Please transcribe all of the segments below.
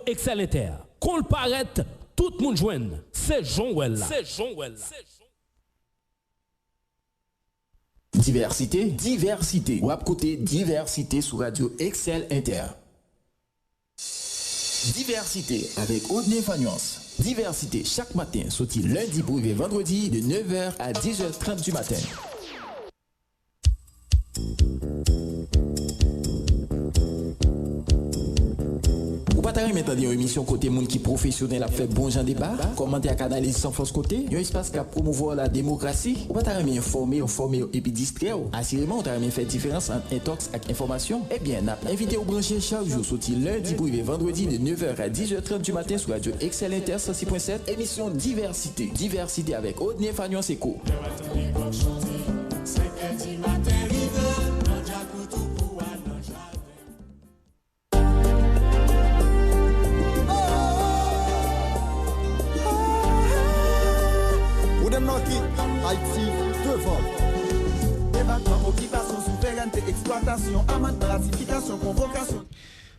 Excel Inter. Qu'on paraît, tout le monde joigne. C'est Jean-Well. Diversité. Ou à côté diversité sur Radio Excel Inter. Diversité avec Audney Fagnance. Diversité chaque matin, sorti lundi pour arriver vendredi de 9h à 10h30 du matin. Ou pas t'arrêter maintenant une émission côté monde qui professionnel a fait bon genre débat, commenter à canaliser sans force côté, un espace qui a promouvoir la démocratie. Ou pas t'arrêter informer et puis distraire. Assurément on t'arrêter faire différence entre intox et information. Eh bien, n'a invité au brancher chaque jour sorti lundi pour arriver vendredi de 9h à 10h30 du matin sur Radio Excel Inter 106.7, émission Diversité avec Audney Fagnance Eco. Haïti devant. Évacuation, occupation, souveraineté, exploitation, amendement, ratification, convocation.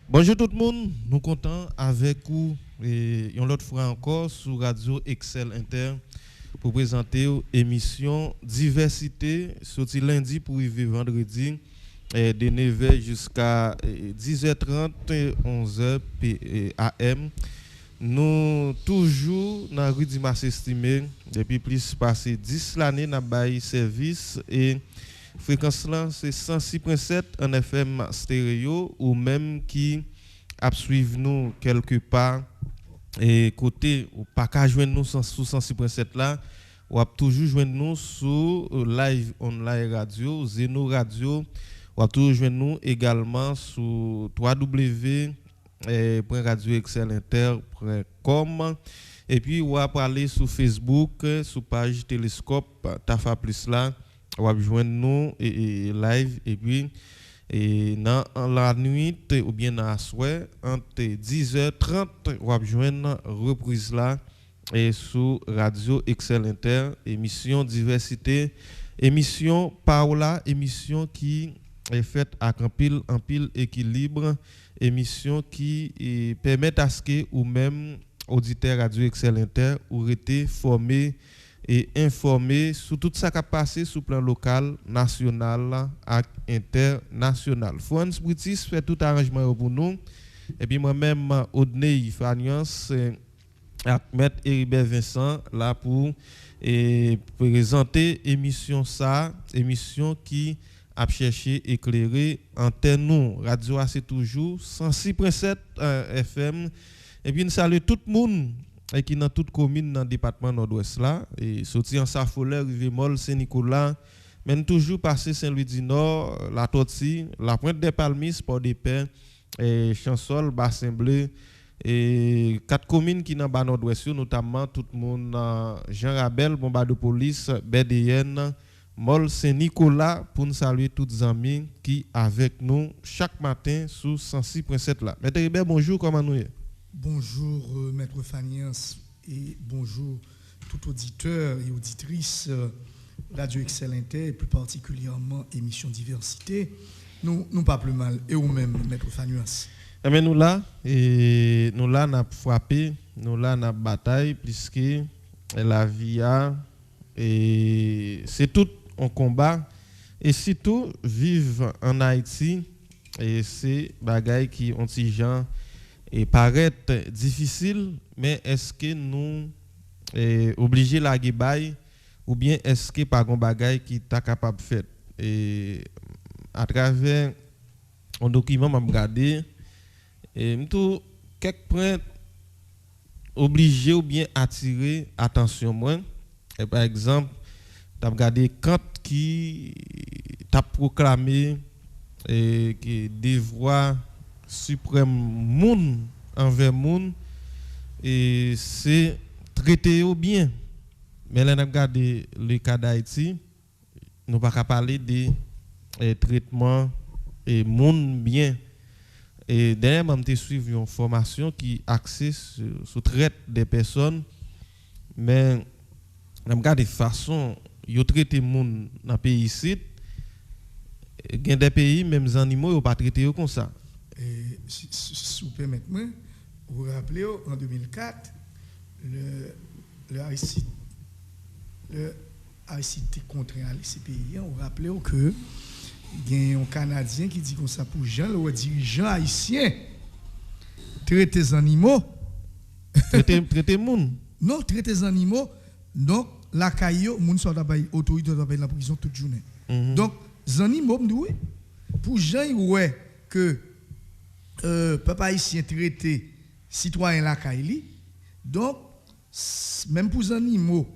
Bonjour tout le monde, nous comptons avec vous et une autre fois encore sur Radio Excel Inter pour présenter l'émission Diversité, sorti lundi pour arriver vendredi de 9h jusqu'à 10h30, 11h AM. Nous toujours dans la rue du Marché estimé depuis plus passé 10 l'année dans bail service et fréquence là c'est 106.7 en FM stéréo ou même qui a suivre nous quelque part et côté ou pas qu'à joindre nous sous 106.7 là ou a toujours joindre nous sur live online radio Zeno radio ou a toujours joindre nous également sur www.radioexcelinter.com et puis on va parler sur Facebook sur page Télescope Tafa plus là on va joindre nous et live et puis dans la nuit ou bien dans la soirée entre 10h30 on va joindre reprise là et sur Radio Excel Inter émission Diversité émission Paola émission qui est faite à en pile équilibre émission qui permet à ce que ou même auditeurs Radio Excel Inter ou été formés et informés sur tout ça qui a passé sur le plan local, national et international. France Britis fait tout arrangement pour nous et puis moi-même Audney Fagnance Maître Héribert Vincent là pour présenter émission qui a cherché éclairer antenne nous radio c'est toujours 106.7 FM et puis nous saluons tout le monde qui dans toute commune dans le département nord-ouest là et sorti en Safoleur rive Mol Saint-Nicolas mais toujours passer Saint-Louis du Nord la Tortue la Pointe des Palmis Port des Pins et Chansol Bassin Bleu et quatre communes qui dans bas nord-ouest notamment tout le monde Jean Rabel Bombarde de Police BDN Mol Saint-Nicolas pour nous saluer tous les amis qui avec nous chaque matin sur 106.7 là. Maître Hébert, bonjour, comment nous est? Bonjour Maître Fagnance et bonjour tout auditeur et auditrice Radio Excel Inter et plus particulièrement émission Diversité. Nous pas plus mal et ou même Maître Fagnance. Mais nous là n'a frappé, nous là n'a bataille puisque la vie a et c'est tout un combat et surtout vivre en Haïti et c'est bagaille qui ont ces gens et paraît difficile mais est-ce que nous obligés la guébaille ou bien est-ce que pas un bagaille qui t'a capable faire et à travers un document m'a regardé et tout quelques points obligés ou bien attirer attention moi. Et par exemple, tu as regardé Kant qui t'a proclamé que des voix suprêmes monde envers monde et c'est traiter au bien. Mais là, on a regardé le cas d'Haïti, nous pas qu'à parler des traitements et monde bien. Et dernièrement, j'ai suivi une formation qui axée sur traite des personnes, mais on regarde de façon yo traiter monde dans pays ici gen des pays même animaux yo pas traiter comme ça et si vous permettez moi vous vous rappelez, en 2004, le ICT contre ces pays, vous vous rappelez que il y a un Canadien qui dit comme ça pour Jean, le dirigeant haïtien, traiter les animaux. Traiter moun. Non, traiter les animaux. Donc, la caillou, moun soit autorité dans la prison toute journée. Donc, les animaux, pour Jean, ouais que papa haïtien traité citoyen la caillou. Donc, même pour les animaux,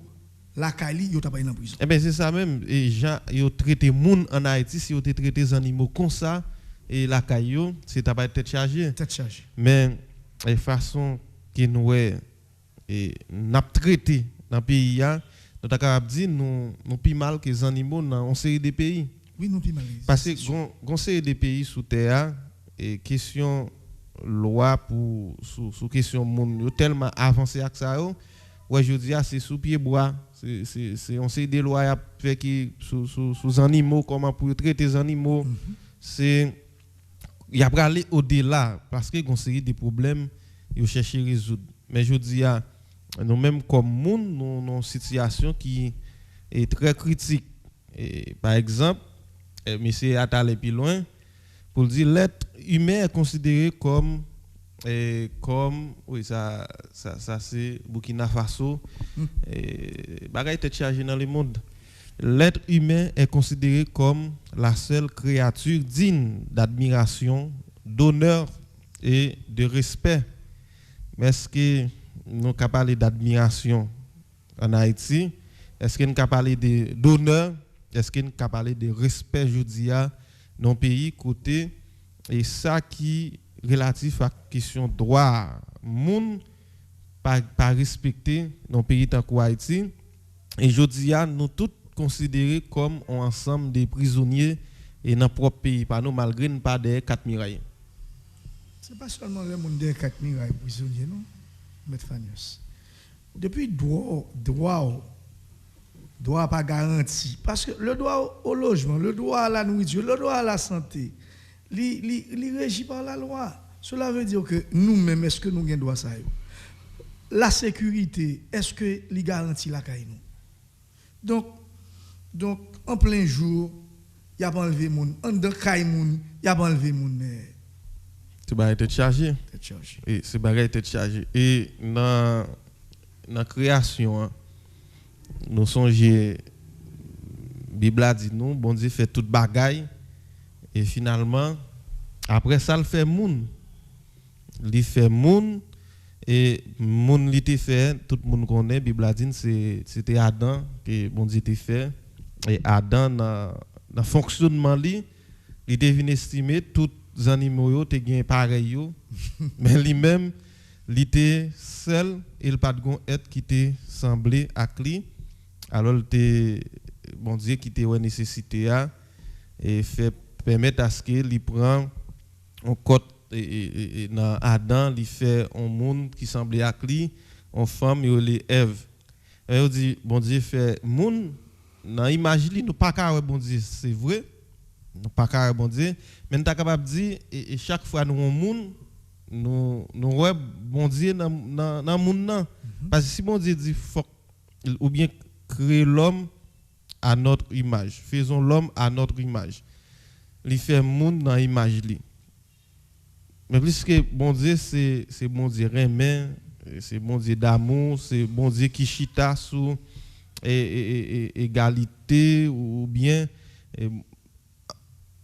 la caillou, il pas dans la prison. Eh bien, c'est ça même. Et gens, ils traité moun en Haïti, si ils traité les animaux comme ça, et la caillou, c'est pas tête chargée. Tête chargée. Mais, la façon que nous avons traité dans le pays, nous sommes capables de dire nous plus mal que les animaux dans une série de pays. Oui, nous plus mal. Parce que une série de pays sous terre, et question loi pour sous question monde tellement avancé avec ça. Ouais, je dis c'est sous pied bois, c'est on sait des lois à faire qui sous animaux, comment pour traiter les animaux. C'est il y a pas aller au-delà parce que on série des problèmes il chercher résoudre. Mais je dis nous même comme monde nous une situation qui est très critique. Et, par exemple, monsieur Atale plus loin pour dire l'être humain est considéré comme oui ça c'est Burkina Faso bagaille est chargé dans le monde. L'être humain est considéré comme la seule créature digne d'admiration, d'honneur et de respect. Mais est-ce que nous sommes capables d'admiration en Haïti? Est-ce que nous sommes capables d'honneur? Est-ce que nous sommes capables de respect je dis dans le pays côté et ça qui relatif à la question droit moun pas respecter dans le pays tant qu'Haïti et je dis nous tous considérés comme un ensemble de prisonniers et dans propre pays pas nous malgré nous pas des quatre murailles. C'est pas seulement le monde des quatre murailles prisonniers non Maître Fanios. Depuis droit pas garanti parce que le droit au logement, le droit à la nourriture, le droit à la santé li régi par la loi. Cela veut dire que nous-mêmes, est-ce que nous avons droit à ça? La sécurité, est-ce que li garantit la caille nous? Donc, en plein jour, il n'y a pas enlevé moun. En dedans caille moun, il n'y a pas enlevé moun. C'est pas être chargé. Et c'est pas être chargé. Et dans la création, nous songeons, Bible a dit nous, bon Dieu fait toute bagaille. Et finalement, après ça, il fait moun. Il fait moun. Et moun li te fait, tout le monde connaît, la Bible a dit, c'était Adam que bon Dieu te fait. Et Adam, dans le fonctionnement, il devine estimer tous les animaux qui sont pareils. Mais lui-même, il était seul et il n'a pas de être qui te semblé à lui. Alors, bon Dieu qui te ouais nécessité et fait permettre à ce qu'il prend un côté et dans Adam il fait un monde qui semblait à lui en femme et les Ève et il dit bon Dieu fait monde dans image lui nous pas carré bon Dieu c'est vrai nous pas carré bon Dieu mais nous ta capable dire et chaque fois nous un monde nous ouais bon Dieu dans monde parce que si bon Dieu dit faut ou bien créer l'homme à notre image faisons l'homme à notre image il fait monde dans image lui. Mais puisque bon Dieu c'est bon Dieu remet, c'est bon Dieu d'amour, c'est bon Dieu qui chita sous égalité ou bien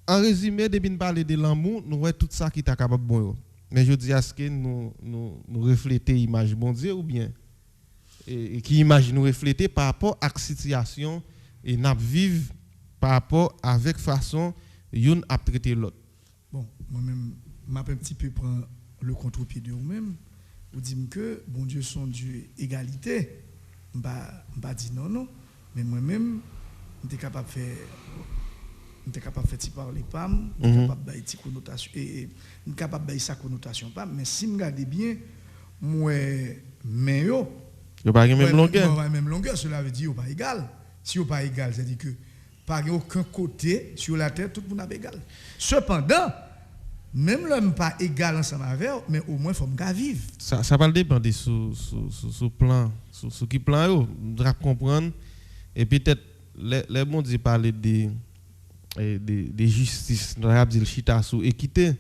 en résumé depuis nous parler de l'amour, nous voyons tout ça qui est capable bon. Mais je dis à ce que nous refléter l'image bon Dieu ou bien et qui image nous refléter par rapport à la situation et nous vivre par rapport avec façon yon a traité l'autre. Bon, moi-même m'a un petit peu prendre le contre-pied de vous-même. Vous dites que bon Dieu son Dieu égalité. M'pa dit non, mais moi-même j'étais capable de faire parler pam, capable de faire connotation et capable de sa connotation pam, mais si me regardez bien moi mais yo pas même longueur. Même longueur, cela veut dire pas égal. Si vous pas égal, ça veut dire que par aucun côté sur la terre tout le monde est égal. Cependant même l'homme pas égal ensemble avec, mais au moins faut me vivre. Ça va dépendre sous plan, sous qui plan yo, on doit comprendre et peut-être les bon Dieu parler de justice, on va dire chita sous équité.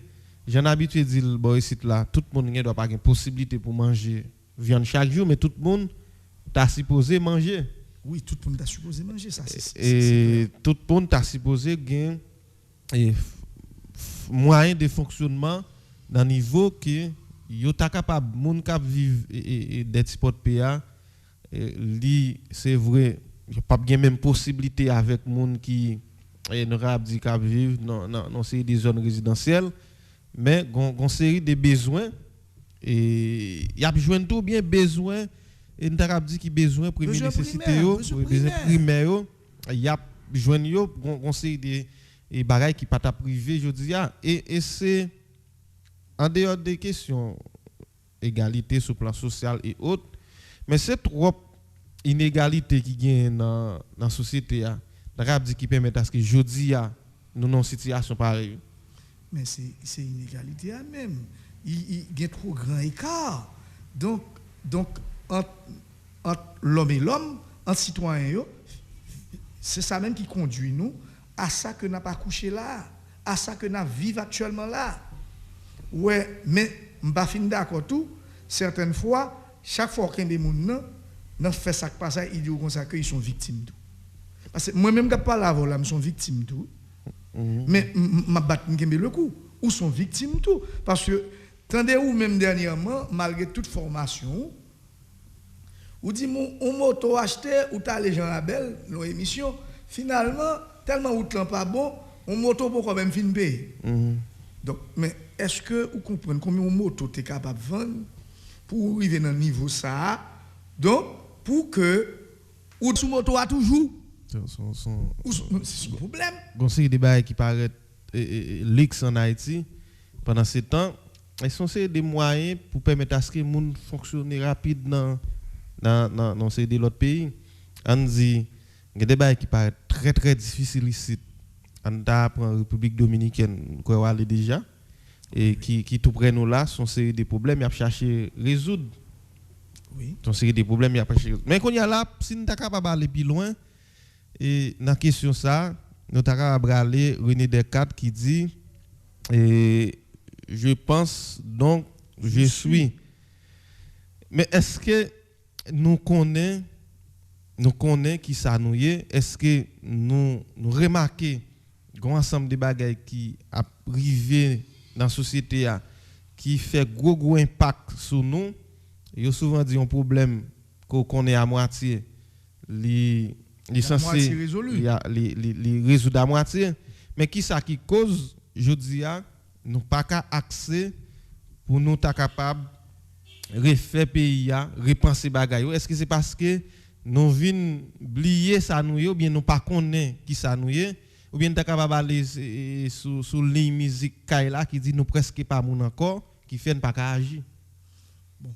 J'en habitué dire bon ici là, tout le monde ne doit pas avoir possibilité pour manger viande chaque jour, mais tout le monde t'a supposé manger. Oui, tout le monde t'a supposé manger ça. Et tout le monde t'a supposé gagner moyen de fonctionnement dans niveau que yo ta capable moun k'ap vivre et des sport PA li c'est vrai y a pas bien même possibilité avec moun qui n'aura dit k'ap vivre non c'est des zones résidentielles mais gon série de besoins et y a besoin tout bien besoin et n'ta dit qui besoin première nécessité yo besoin primaire y a besoin yo gon série de et bagaille qui pas ta privé je dis et c'est en dehors des questions égalité sur plan social et autres mais c'est trop inégalité qui gagne dans la société qui permet à ce que je dis nous dans une situation pareille mais c'est inégalité même il y a trop grand écart donc entre l'homme et l'homme entre citoyens c'est ça même qui conduit nous à ça que n'a pas couché là, à ça que n'a vivre actuellement là. Ouais, mais m'pa fin d'accord tout, certaines fois, chaque fois qu'un des moun nan fait ça pas ça, ils disent comme ça que ils sont victimes tout. Parce que moi même quand pas la voilà, ils sont victimes tout. Mais m'a battre le coup, ou sont victimes tout parce que tandis ou même dernièrement malgré toute formation ou dit on moto acheté ou t'as les gens label nos émissions finalement tellement route pas bon, on moto pour quand même fin payer. Donc mais est-ce que vous comprenez combien de moto tu es capable de vendre pour arriver dans niveau ça donc pour que ou sous moto a toujours c'est son problème. Conseil des bails qui paraît l'X en Haïti pendant ce temps, ils sont des moyens pour permettre à ce que les gens fonctionnent rapide dans l'autre pays. On dit il y a des bails qui paraissent très très difficiles ici. On apprend en République dominicaine, quoi aller déjà, et qui tout près nous là, sont des problèmes, il y a chercher résoudre. Oui. Sont des problèmes, il y a chercher. Mais quand il y a là, si nous sommes capables d'aller plus loin, et dans la question ça, nous sommes capables d'aller René Descartes qui dit, et je pense donc je suis. Mais est-ce que nous connaissons qui ça nous est, est-ce que nous remarquons un ensemble de bagages qui a privé dans la société qui fait gros impact sur nous. Il y a souvent dit un problème qu'on connaît à moitié, les censé les résoudre à moitié, mais qui ça qui cause, je dis nous pas qu'à accès pour nous ta capable refaire pays repenser bagages. Est-ce que c'est parce que nous venons oublier ça nous ou bien nous pas connaît qui ça nous ou bien t'as capable aller sur ligne musique Kaila qui dit nous presque pas moun encore qui fait pas agir. Bon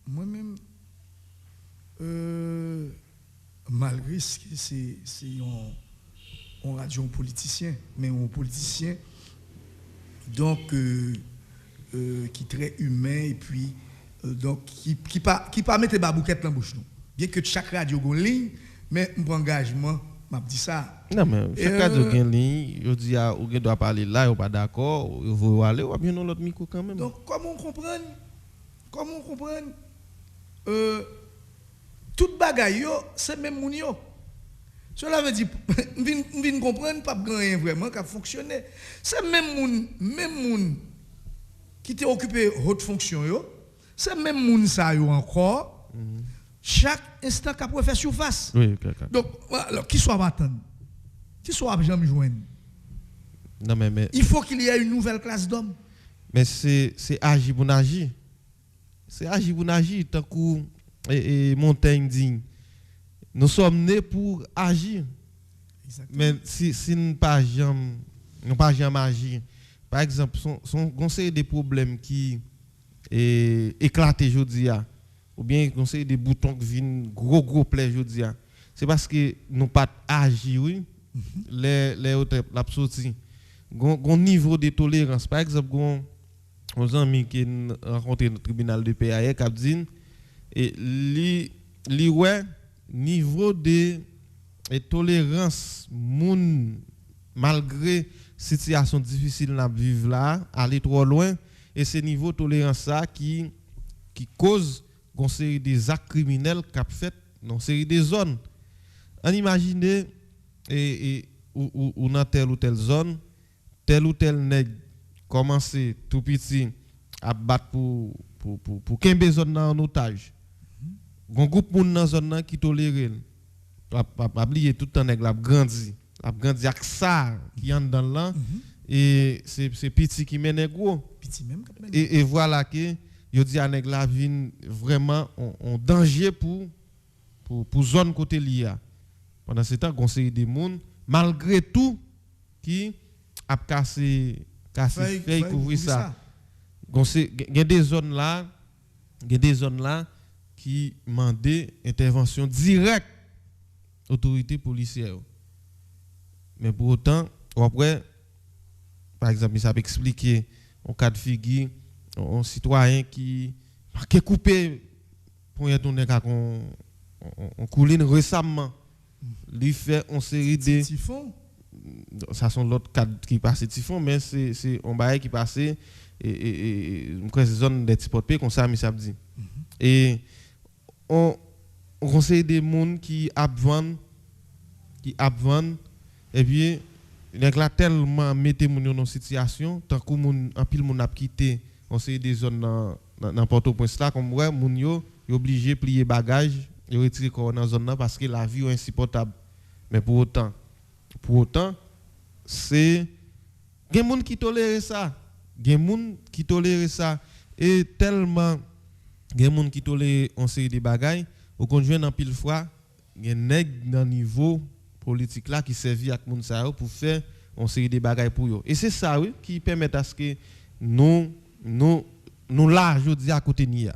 moi-même malgré ce que c'est on radio politicien mais un politicien donc qui très humain et puis donc qui pas mettre babouquette dans bouche nous. Bien que chaque radio gon ligne mais mon engagement m'a dit ça. Non mais chaque radio gon ligne, je dis ou doit parler là ou pas d'accord, vous veut aller ou bien l'autre micro quand même. Donc comment comprendre toute bagaille yo c'est même moun yo. Cela veut dire vinn comprendre pas grand vraiment qui fonctionner. C'est même moun qui t'est occupé haute fonction yo, c'est même moun ça yo encore. Chaque instant qu'a pour faire surface. Oui, donc alors qui soit attendre, qui soit jamais joindre. Non mais il faut qu'il y ait une nouvelle classe d'hommes. Mais c'est agir pour agir. C'est agir pour agir tant que Montaigne dit nous sommes nés pour agir. Exactement. Mais si nous pas jamais agir. Par exemple, son conseil des problèmes qui éclaté aujourd'hui ou bien conseil des boutons qui viennent gros plaies aujourd'hui, c'est parce que nous pas agir oui. Les autres la sorti gon niveau de tolérance. Par exemple, on ami qui rencontré dans le tribunal de paix hier qui dit et li ouais niveau de tolérance moun malgré situation difficile n'a vivre là aller trop loin et c'est niveau tolérance ça qui cause une série des actes criminels qu'a fait dans une série de zones. On imagine ou dans telle ou telle zone tel ou tel nèg commencer tout petit à battre pour kembe zone en otage. Gon groupe moun dans zone qui tolère pas oublier tout temps nèg l'a grandi avec ça qui en dans là et c'est petit qui mène gros petit même et voilà que yo dit à nèg la vinn vraiment en danger pour zone côté liya pendant ce temps conseiller des monde malgré tout qui a cassé feuille couvrir ça il y a des zones là qui demandaient intervention directe autorité policière. Mais pour autant, après, par exemple, ça peut expliquer en cas de figure, un citoyen qui est coupé pour y tourner on couline récemment, il fait une série de typhon. Ça sont l'autre cas qui passe typhon, mais c'est un bail qui passe et c'est zone des petits porte comme ça, mais ça dit. Et on conseille des gens qui abvendent et puis il y a tellement mettez moun dans situation tant que moun en pile moun a quitté on sait des zones dans Port-au-Prince là comme ouais moun yo obligé plier bagage et retirer corps dans zone là parce que la vie est insupportable. Mais pour autant c'est gen moun qui tolère ça et tellement gen moun qui tolère on série de bagages au conjoint en pile fois gen nèg dans niveau politique là qui servi ak moun sa pour faire on série de bagages pour yo et c'est ça oui qui permet à ce que nous là jodi à côté nia.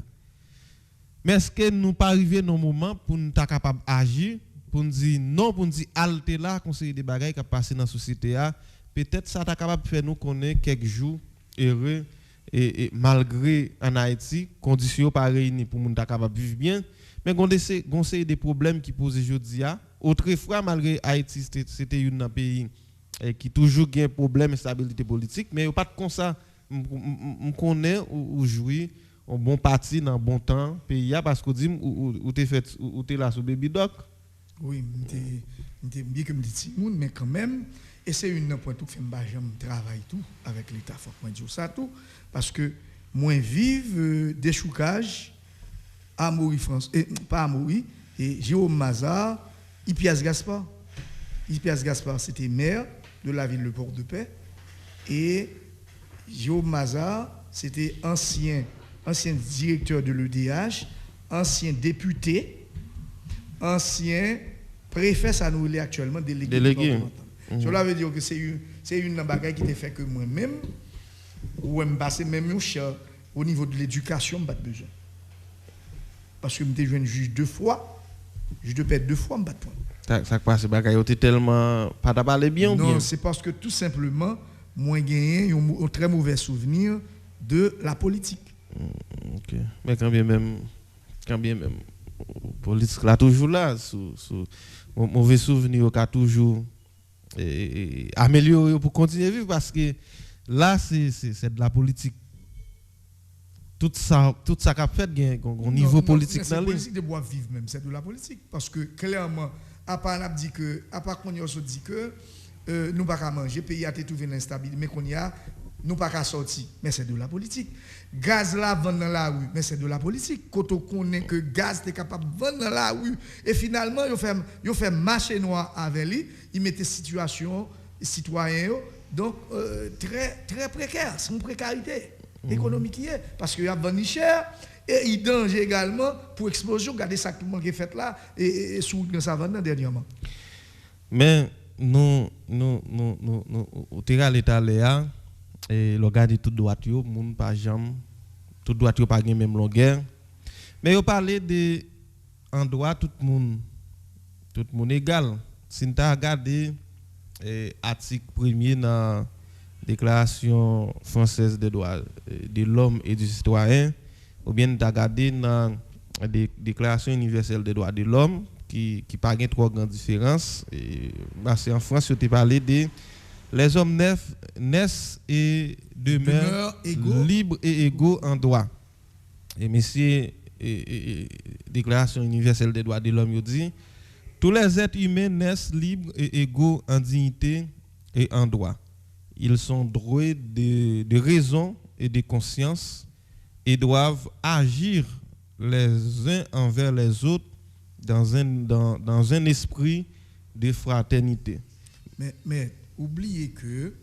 Mais est-ce que nous pas arriver dans moment pour nous ta capable agir pour nous dire non pour nous dire halte là conseiller des bagages qui passer dans société a peut-être ça ta capable faire nous connaître quelques jours heureux et malgré en Haïti conditions pas réunies pour nous ta capable vivre bien mais gon c'est des problèmes qui posent aujourd'hui a autrefois malgré Haïti c'était un pays qui toujours gain problème stabilité politique mais pas comme ça on connaît ou jouir un bon parti dans bon temps pays parce que dit ou t'es fait ou t'es là sur baby doc. Oui, m'était bien que me dit moun mais quand même et c'est une point tout fait m'bajam travail tout avec l'état faut moi dire ça tout parce que moi vive déchoucage Amaury France et pas Amaury et Jérôme Mazard Ipias Gaspard c'était maire de la ville de Port-de-Paix et Jérôme Mazard c'était ancien directeur de l'EDH, ancien député, ancien préfet, ça nous est actuellement délégué. Cela veut dire que c'est une bagaille qui était fait que moi-même, ou me passer même au niveau de l'éducation, pas de besoin. Parce que je suis jeune juge 2 fois, juge de paix 2 fois, je pas de point. Ça passe, bagaille était tellement pas d'aballer bien. Non, c'est parce que tout simplement, moi gagné un très mauvais souvenir de la politique. OK. Mais quand bien même politique là toujours là sous mauvais souvenir qu'a toujours améliorer pour continuer à vivre parce que là c'est de la politique tout ça qu'a fait au niveau politique dans la politique de bois vivre même c'est de la politique parce que clairement à part dit que à part qu'on y a dit que nous pas qu'à manger pays a trouvé l'instabilité mais qu'on y a nous pas qu'à sortir mais c'est de la politique gaz là vendre dans la rue mais c'est de la politique quand on connaît que gaz est capable de vendre dans la rue et finalement il fait marché noir avec lui il mettait situation citoyen donc très très précaire c'est une précarité économique qui est parce qu'il y a vendu cher et il danger également pour explosion regardez ça qui est fait là et sous ça vendre dernièrement mais nous au terrain l'état là et le garder tout droit yo moun pas jambe tout droit yo pas même longueur mais yo parler de en droit tout monde égal si tu regarder article 1er Déclaration française des droits de l'homme et du citoyen, ou bien tu as regardé dans la Déclaration universelle des droits de l'homme, qui n'a pas trop grande différence. C'est en France, tu as parlé de les hommes naissent et demeurent libres et égaux en droit. Et monsieur, Déclaration universelle des droits de l'homme, il dit tous les êtres humains naissent libres et égaux en dignité et en droit. Ils sont doués de raison et de conscience et doivent agir les uns envers les autres dans un esprit de fraternité. Mais oubliez que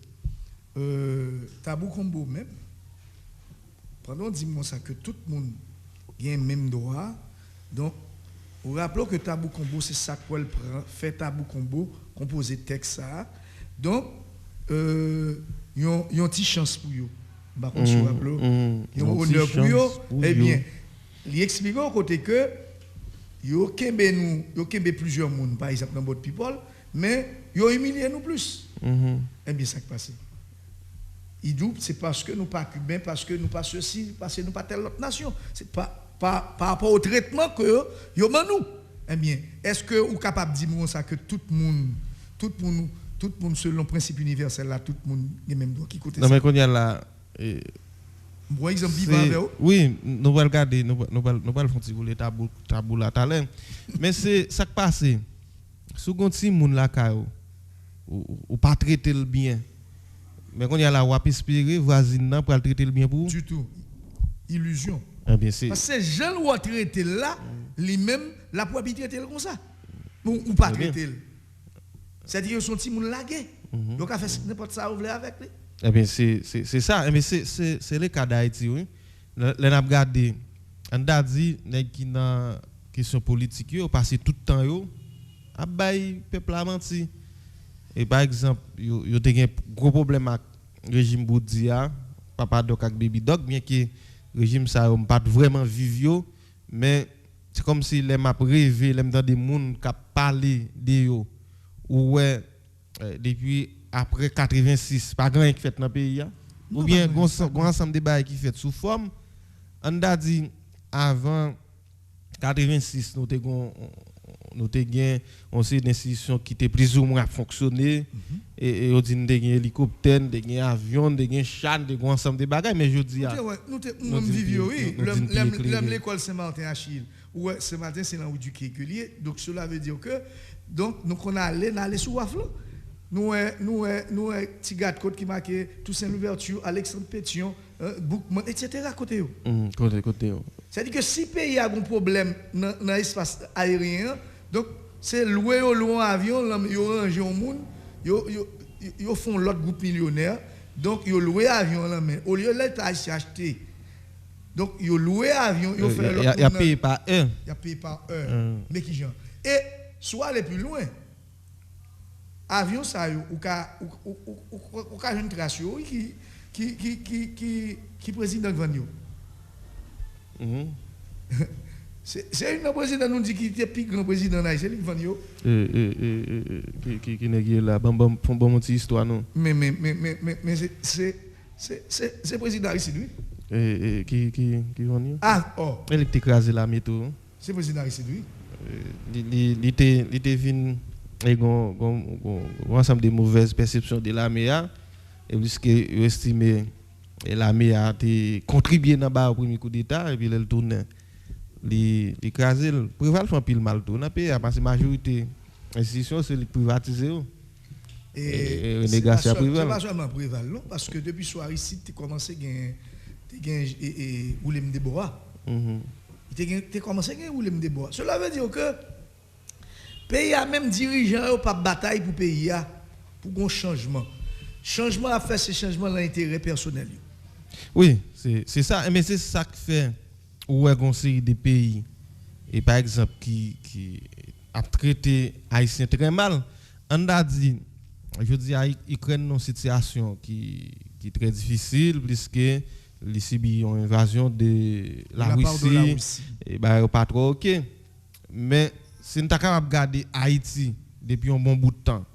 Tabou Combo même, pendant 10 mois, ça que tout le monde a le même droit. Donc, vous rappelez que Tabou Combo, c'est ça qu'elle prend, fait Tabou Combo, composer texte ça. Donc, ils ont une petite chance pour eux. Par contre, vous rappelez, ils ont honneur pour eux. Eh bien, ils expliquent au côté que ils ont plusieurs monde, par exemple, dans votre people, mais ils ont humilié nous plus. Eh bien, ça qui passe. Ils disent c'est parce que nous pas cubains, parce que nous pas ceci, parce que nous pas telle autre nation. C'est pas par rapport au traitement que yo man nous. Eh bien, est-ce que vous capable de dire ça que tout le monde selon le principe universel là, tout le monde a même droit qui côté ça. Non mais qu'on y a là bon exemple vivant avec vous. Oui, nous va regarder, nous va le faire les tabou là talent. Mais c'est ça qui passe. Si on ti moun la kayo ou pas traiter le bien. Mais quand il y a la wap espérer voisine nan pour traiter le bien pour du tout. Illusion. Eh bien c'est parce que gens ou traiter là, lui-même la pour traiter comme ça. Ou pas traiter. C'est-à-dire son petit moun lagué. Donc a fait n'importe ça ou avec lui. Eh bien c'est ça, mais c'est le cas d'Haïti oui. Les n'a regardé on a dit nèg qui dans question politique yo passer tout le temps yo a bay peuple a menti. Et par exemple, yo te gen gros problème avec régime Boudia, papa doc avec baby doc, bien que régime ça pas vraiment vivre mais c'est comme si les m'a rêvé, les dans des monde qui parler de yo ou ouais depuis après 86 pas grand qui fait dans pays ou bien gon ensemble de bail qui fait sous forme on a dit avant 86 nous te gain on sait d'institutions qui étaient plus ou moins fonctionner et on dit nous te gain hélicoptère, te gain avion, te gain chan, te gain ensemble de bagages mais je dis nous vivons oui l'homme l'école Saint-Martin Achille ouais Saint-Martin c'est là où du Kékulier donc cela veut dire que donc nous qu'on aller sous wafle nous petit gars de côte qui marqué Toussaint Louverture Alexandre Pétion Boukman etc. côté côté c'est-à-dire que si pays a un problème dans l'espace aérien donc c'est louer au loin avion yo ranger au monde yo font l'autre groupe millionnaire donc yo louer avion là mais au lieu l'État acheter donc yo louer avion yo fait l'autre il y a payé par heure mais qui genre et soit aller plus loin avion ça ou ka jeune trace qui président Vanyo c'est un président nous dit qui était plus grand président là c'est lui Vanyo qui n'est là bon petite histoire non mais c'est président ici lui qui Vanyo il était écrasé la métro c'est président ici lui il était venu et un ensemble de mauvaises perceptions de l'armée et puisque estimé l'armée a contribué dans le premier coup d'état et puis elle tourne l'écraser préval font pile mal tout dans pays parce que majorité institution c'est privatiser et négocier préval c'est pas seulement préval non parce que depuis soir ici tu commencé gain Willem Deborah tu commencé gain Willem Deborah cela veut dire que pays a même dirigeant pas bataille pour pays pour un changement à faire ce changement dans l'intérêt personnel. Oui, c'est ça mais c'est ça qui fait où est une série de pays et par exemple qui a traité haïtien très mal on a dit je dis Ukraine une situation qui est très difficile puisque les subit une invasion de la Russie et pas trop OK mais si nous sommes capables de regarder Haïti depuis un bon bout de temps,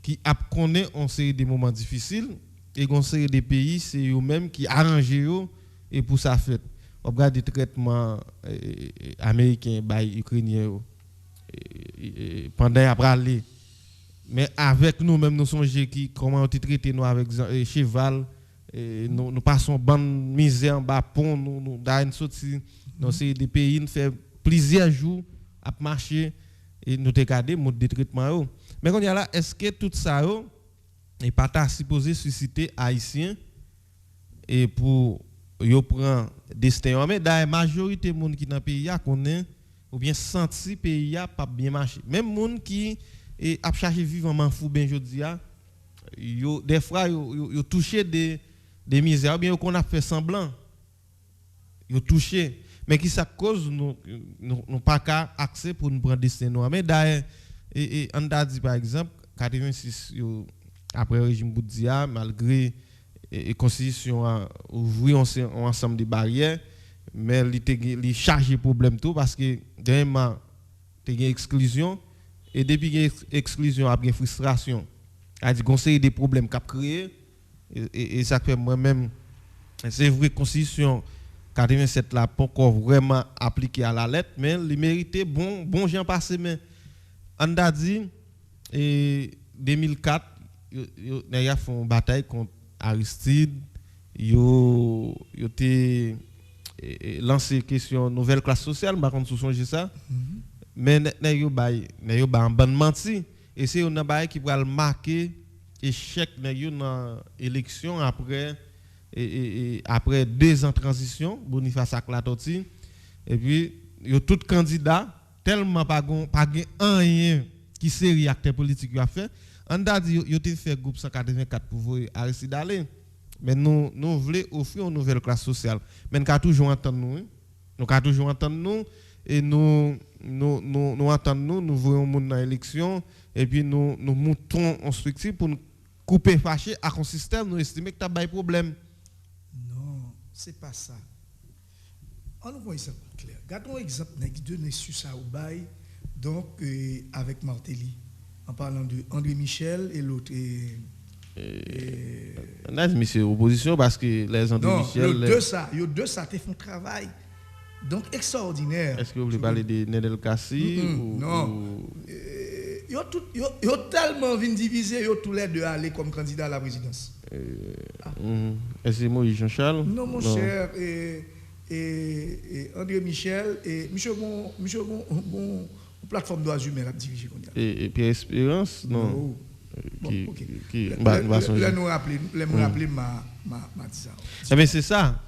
qui a connu une série de moments difficiles, et conseil des pays c'est eux-mêmes qui arrangent et pour ça fait on regarde des traitements américains by ukrainiens pendant après aller mais avec nous même nous songer qui comment on traité nous avec cheval nous passons bonne misère en bas pont nous dans sorti dans ces des pays nous fait plusieurs jours à marcher et nous regarder mode de traitement mais quand il y a là est-ce que tout ça et pas supposé susciter haïtien et pour yo prend destin mais la majorité monde qui dans pays a connaît ou bien senti pays a pas bien marché même monde qui a cherché vivre en fou ben jodi a yo des fois yo touché des misères ou bien qu'on a fait semblant yo touché mais qui ça cause nous pas qu'à accès pour nous prendre destin noir mais d'ailleurs et on a dit par exemple 86 après le régime Boudia malgré la constitution a ouvert un ensemble de barrières mais il chargé problème tout parce que dernièrement il y a exclusion et depuis qu'il y a exclusion après frustration a dit conseil des problèmes qu'a créé et ça fait moi-même c'est vrai constitution 87 là pas encore vraiment appliqué à la lettre mais il méritait bon gens passé mais on a dit et 2004 il y a fait une bataille contre Aristide yo té lancé question nouvelle classe sociale par contre sous songer ça mais yo ba ban menti et c'est un bail qui va marquer échec dans élection après après 2 ans de transition Boniface Aklatoti et puis yo tout candidat tellement pas rien qui série acteur politique a fait on a dit yo te fait groupe 184 pour voir Aristide aller mais nous voulons offrir une nouvelle classe sociale mais nous toujours entendre nous et nous entendre nous voyons monde dans l'élection et puis nous montons en structure pour nous couper fâché à un système nous estimer que tu as des problèmes. Non, c'est pas ça. On nous voit un exemple clair. Gardons un exemple de Nessus Saoubaï, donc avec Martelly, en parlant de André Michel et l'autre. On a dit, mais c'est opposition parce que les André Michel. Les deux, ça te font travail. Donc, extraordinaire. Est-ce que vous voulez parler de Nedel Kassi non. Ils ont tellement venu diviser, ils ont tous les deux aller comme candidat à la présidence. Est-ce que c'est Moïse Jean-Charles? Non, mon cher. Et André Michel et monsieur bon plateforme droits humains a dirigé. Et Pierre Espérance? Non. Bon, ok. Là, nous rappeler ma dit ça. Mais c'est ça.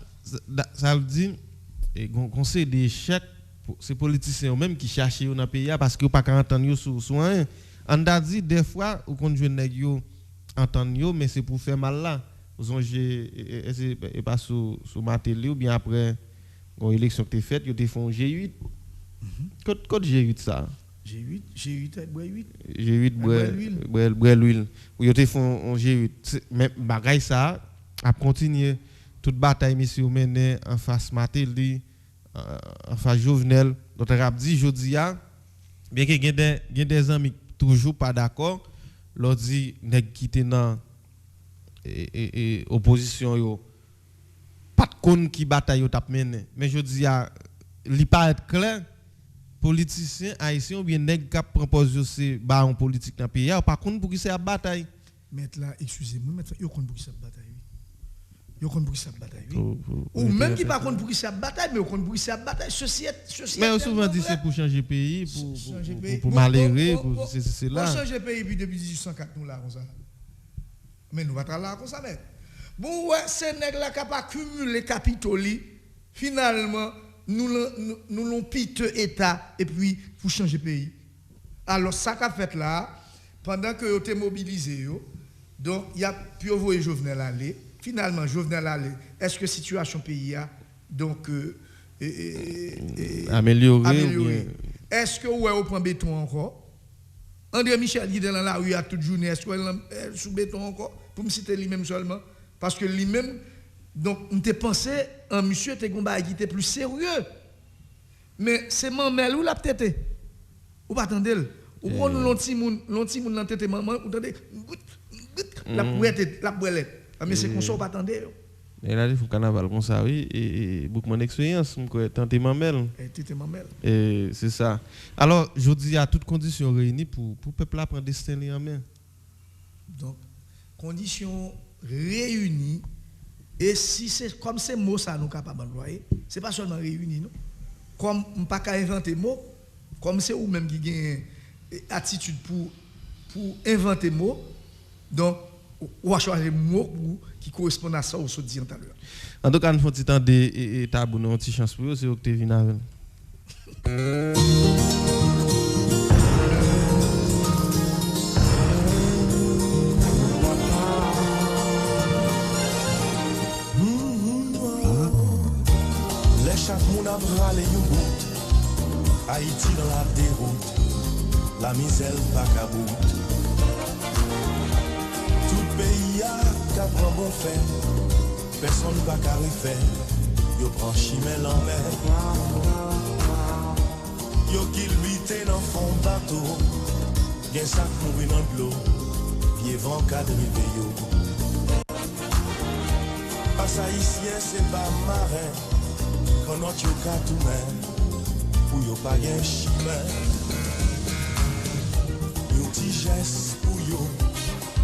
Ça veut dire qu'on sait des échecs. C'est politiciens eux-mêmes qui cherchent dans le pays parce qu'ils n'ont pas entendre sur un. On a dit des fois, ou qu'on joue nèg yo entendre mais c'est pour faire mal là. Vous et pas sur ma télé ou bien après une élection qui est faite, ils te font G8. Code G8 ça. G8 avec bois 8. G8 bois l'huile. Ou ils te font G8. Mais bagaille ça a continué toute bataille monsieur mené en face Matéli. Enfin Jovenel donc on a dit jodia bien que il y a des amis toujours pas d'accord leur dit nèg qui était dans opposition yo pas de kon qui bataille yo t'a mené mais jodia li pas être clair politicien haïtien ou bien nèg qui propose c'est ba en politique dans pays pas kon pour qui c'est bataille mettre là excusez-moi mettre yo kon pour qui c'est bataille. Yo kon pour qui ça bataille ou même qui pas kon pour qui ça bataille mais yo kon pour qui ça bataille société mais souvent dit c'est pour changer pays pour malheureux pour c'est là pour changer pays depuis 1804 nous là comme ça mais nous va là comme ça mais bon ouais ces nèg là qui pas cumuler capitaux finalement nous l'on piteux état et puis pour changer pays alors ça qu'a fait là pendant que yo t'es mobilisé yo donc il y a puis envoyer Jovenel aller. Finalement, Jovenel allé. Est-ce que situation pays a donc amélioré? Est-ce que ouais au point béton encore? André Michel qui est dans la rue à toute journée, est-ce qu'elle sous béton encore? Pour me citer lui-même seulement, parce que lui-même, donc on t'a pensé un monsieur t'es combat qui était plus sérieux. Mais c'est mamel ou la tête? Ou pas attendre? Ou prendre l'anti moun dans tête maman ou attendez la bouette. Mais c'est qu'on s'en pas attendre. Et là, il faut carnaval comme ça, oui. Et beaucoup d'expérience, je tenter mamel. Et c'est ça. Alors, je dis à toutes conditions réunies pour le peuple prendre destin en main. Donc, conditions réunies. Et si c'est comme ces mots, ça nous capables d'employer, ce n'est pas seulement réunis, non? Comme on ne peut pas inventer mots, comme c'est ou même qui a une attitude pour inventer mots, donc, on va choisir des mots qui correspondent à ça, on se dit tout à l'heure. En tout cas, nous faisons un petit temps de tabou, une petite chance pour vous, c'est que tu es venu avec. Chaque monde a bralé un bout, Haïti dans la déroute, la misère pas qu'à bout. Tout pays a prend bon fait, personne pas qu'à refaire, yo prend chimel en mer. Yo qui lutte dans fond bateau, gen sac mourir dans l'eau, pied vent cadre yo. Pas haïtien c'est pas marin. Quand on tue qu'à tout même, pour yo pas gen chimère. Yon petit geste pour yo,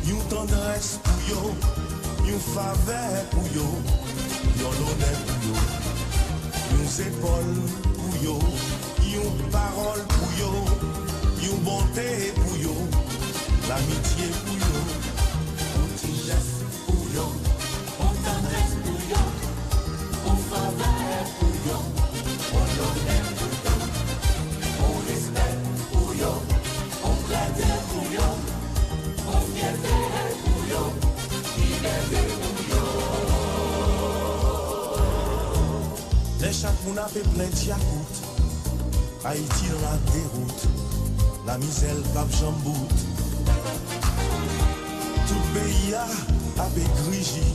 yon tendresse pour yo, yon faveur pour yo, yon honneur pour yo, yon épaules pour yo, yon parole pour yo, yon bonté pour yo, l'amitié pour yo, yon petit geste pour yo, yon tendresse pour yo, yon faveur pour yo. On l'honneur pour yo, on respect pour yo, on plaide pour yo, on fierté pour yo, liberté pour yo. Les chaque moun a fait plein de yakout, Haïti dans la déroute, la misère pape jamboute. Tout pays a fait grigi,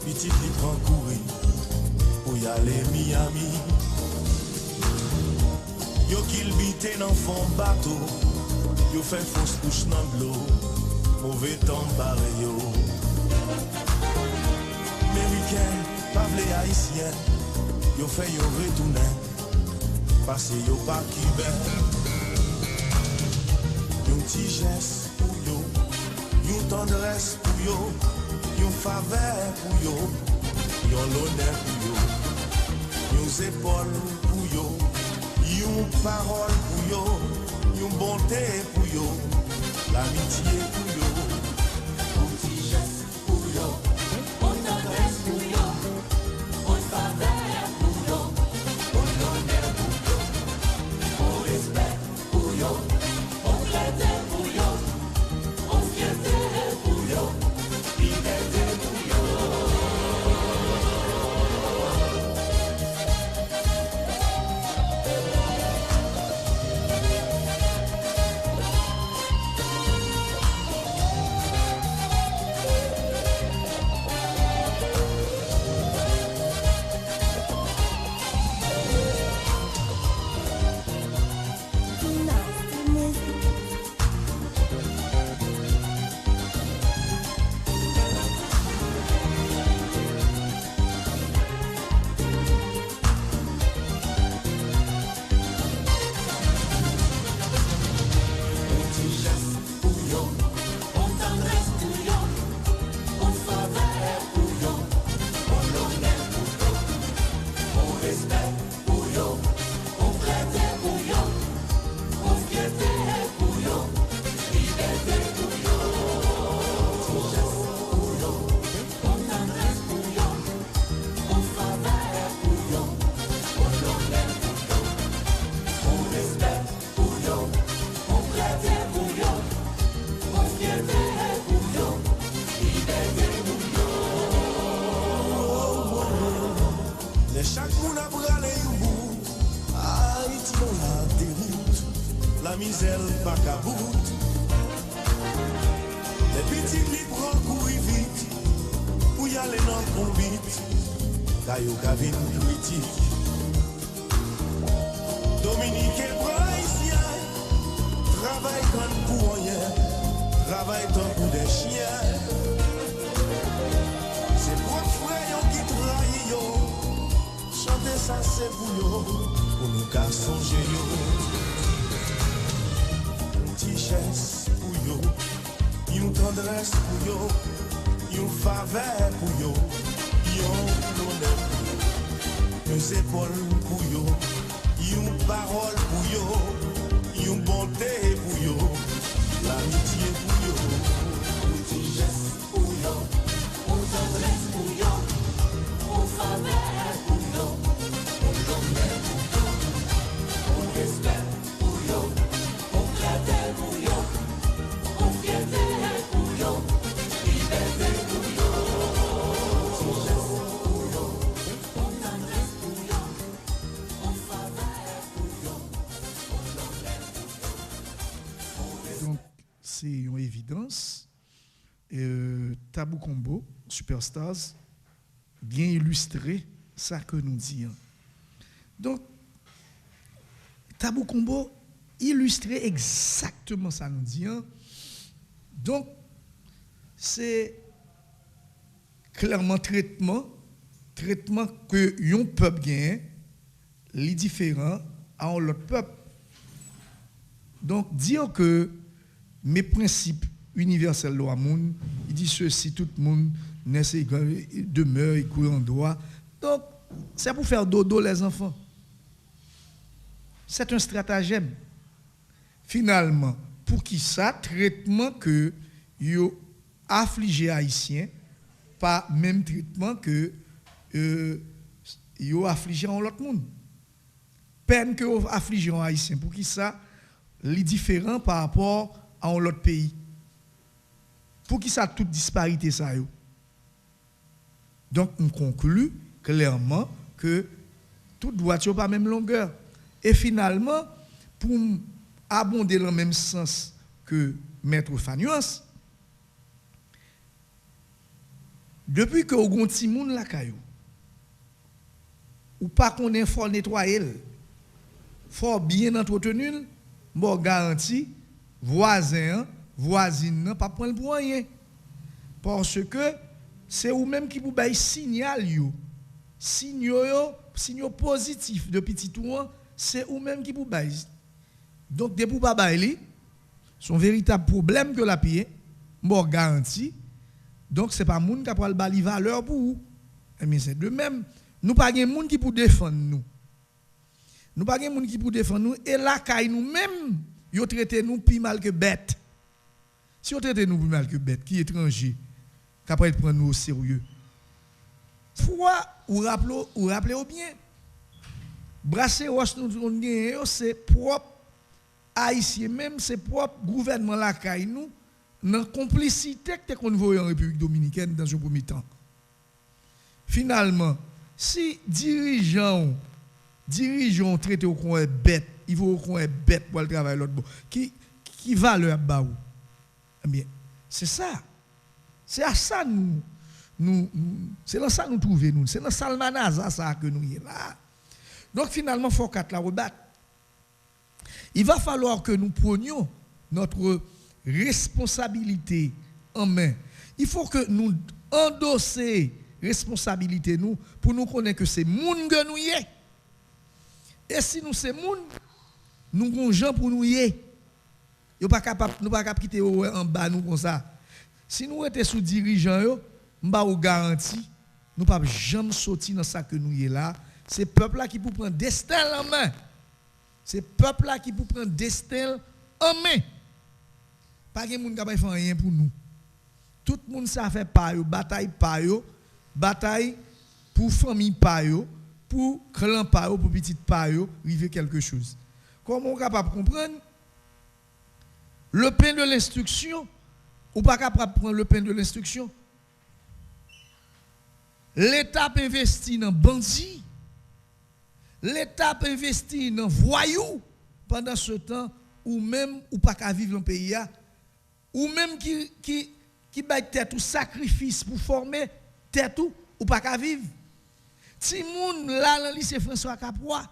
petit li prend courir, pour y aller Miami. Yo qu'il bite dans fond bateau, yo fait fausse couche dans l'eau, mauvais temps barré yo. Américain, pas vle haïtien, yo fait yo retourner, parce yo pas cubain. Yon petit geste pour yo, yon tendresse pour yo, yon faveur pour yo, yon honneur pour yo, yon épaules pour yo. Yon parole pour yo, yon bonté pour yo, l'amitié pour yo, un petit geste pour yo, on tendresse pour yo, on faveur pour yo, on honneur pour yo, on respect pour yo, on plaide pour yo, on fierté pour yo, liberté pour yo. Misère pas qu'à bout. Les petits libres courent vite, pour y aller dans le convite, car y'a cabine critique. Dominique et Braïsien, travaille comme pour rien, travaille tant pour des chiens. yon qui trahit yo. Chanter ça c'est pour yo, pour nous qu'à songer yo. Une tichesse pour yo, une tendresse pour yo, une faveur pour yo, yon honneur pour yo, une épaule pour yo, une parole pour yo, une bonté pour yo, l'amitié pour yo. Une tichesse pour yo, une tendresse pour yo, une faveur pour yo, une honneur pour yo, un respect pour yo, une clarté pour yo, une fierté pour yo, liberté pour yo. Tichesse pour yo, une tendresse pour yo, une faveur pour yo, une honneur pour yo. Donc, c'est une évidence. Tabou Combo, Superstars, bien illustré ça que nous disons. Donc, Tabou Combo illustrer exactement ça nous disons. Donc, c'est clairement traitement que yon peuple gagne, les différents à l'autre peuple. Donc, dire que mes principes universels loi moun, il dit ceci, tout le monde naît demeure, il court en droit. Donc, c'est pour faire dodo les enfants. C'est un stratagème. Finalement, pour qui ça, traitement que yo affligé haïtien, pas même traitement que yo affligé en l'autre monde. Peine que yo affligé en haïtien, pour qui ça, les différents par rapport à l'autre pays. Pour qui ça toute disparité ça yo. Donc on conclut clairement que tout doit être pas même longueur. Et finalement, pour abonder dans le même sens que Maître Fagnos, depuis que vous avez un moun la caillou, ou pas qu'on ait fort nettoyer, fort bien entretenu, bon garanti, voisin, voisine, pas prendre pour rien. Parce que c'est vous-même qui vous baille signal, signaux positifs de petit tour, c'est vous-même qui vous baille. Donc, des pour pas bailler, son véritable problème que la pied, bon garanti. Donc, ce n'est pas moun qui a pris le valeur pour vous. Mais c'est de même. Nous pas de moun qui pour défendre nous. Nous pas de moun qui pour défendre nous. Et là, nous-mêmes, ils traité nous plus mal que bête. Si on traite nous plus mal que bête, qui est étranger, qui après prendre nous au sérieux. Pourquoi vous rappelez bien? Brasser Roche nous c'est propre haïtien même, c'est propre gouvernement la caille nous dans complicité que qu'on voit en République dominicaine dans un premier temps. Finalement, si dirigeants traitent au coin bête, ils vont au coin bête pour le travail l'autre bon. Qui valeur ba ou? Eh bien, c'est ça. C'est à ça nous c'est dans ça nous trouver nous, c'est dans Salmanaza ça que nous y est là. Donc finalement faut quatre la rebattre. Il va falloir que nous prenions notre responsabilité en main. Il faut que nous endosser responsabilité nous pour nous connaître que c'est moun que nous y est. Et si nous c'est moun, nous avons gens pour nous y est. Nous pas capable quitter en bas nous comme ça. Si nous étions sous dirigeants yo, m'ba ou garantie, nous pas jamais sortir dans ça que nous y est là. C'est peuple là qui pour prendre destin en main. C'est peuple là qui pour prendre destin en main. Pas de monde qui fait rien pour nous. Tout le monde ça fait pas yo, bataille pour famille pas yo, pour clan pas yo, pour petite pas yo, arriver quelque chose. Comment on est capable de comprendre? Le pain de l'instruction, ou pas capable de prendre le pain de l'instruction. L'État investit dans bandits. L'État investit dans voyous pendant ce temps ou même ou pas qu'à vivre dans le pays ou même qui baille tête ou sacrifice pour former tête ou pas qu'à vivre. Si moun là dans lycée François Capois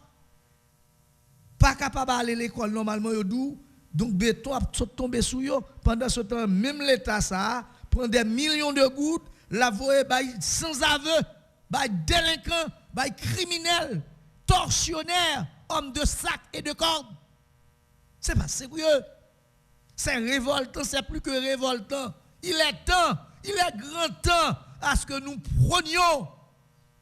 pas capable d'aller à l'école normalement yo dou donc béton a tomber sous yo pendant ce temps même l'État ça prend des millions de gouttes la voye baille sans aveu by délinquants, by criminels, tortionnaires, hommes de sac et de corde. C'est pas sérieux. C'est révoltant, c'est plus que révoltant. Il est grand temps à ce que nous prenions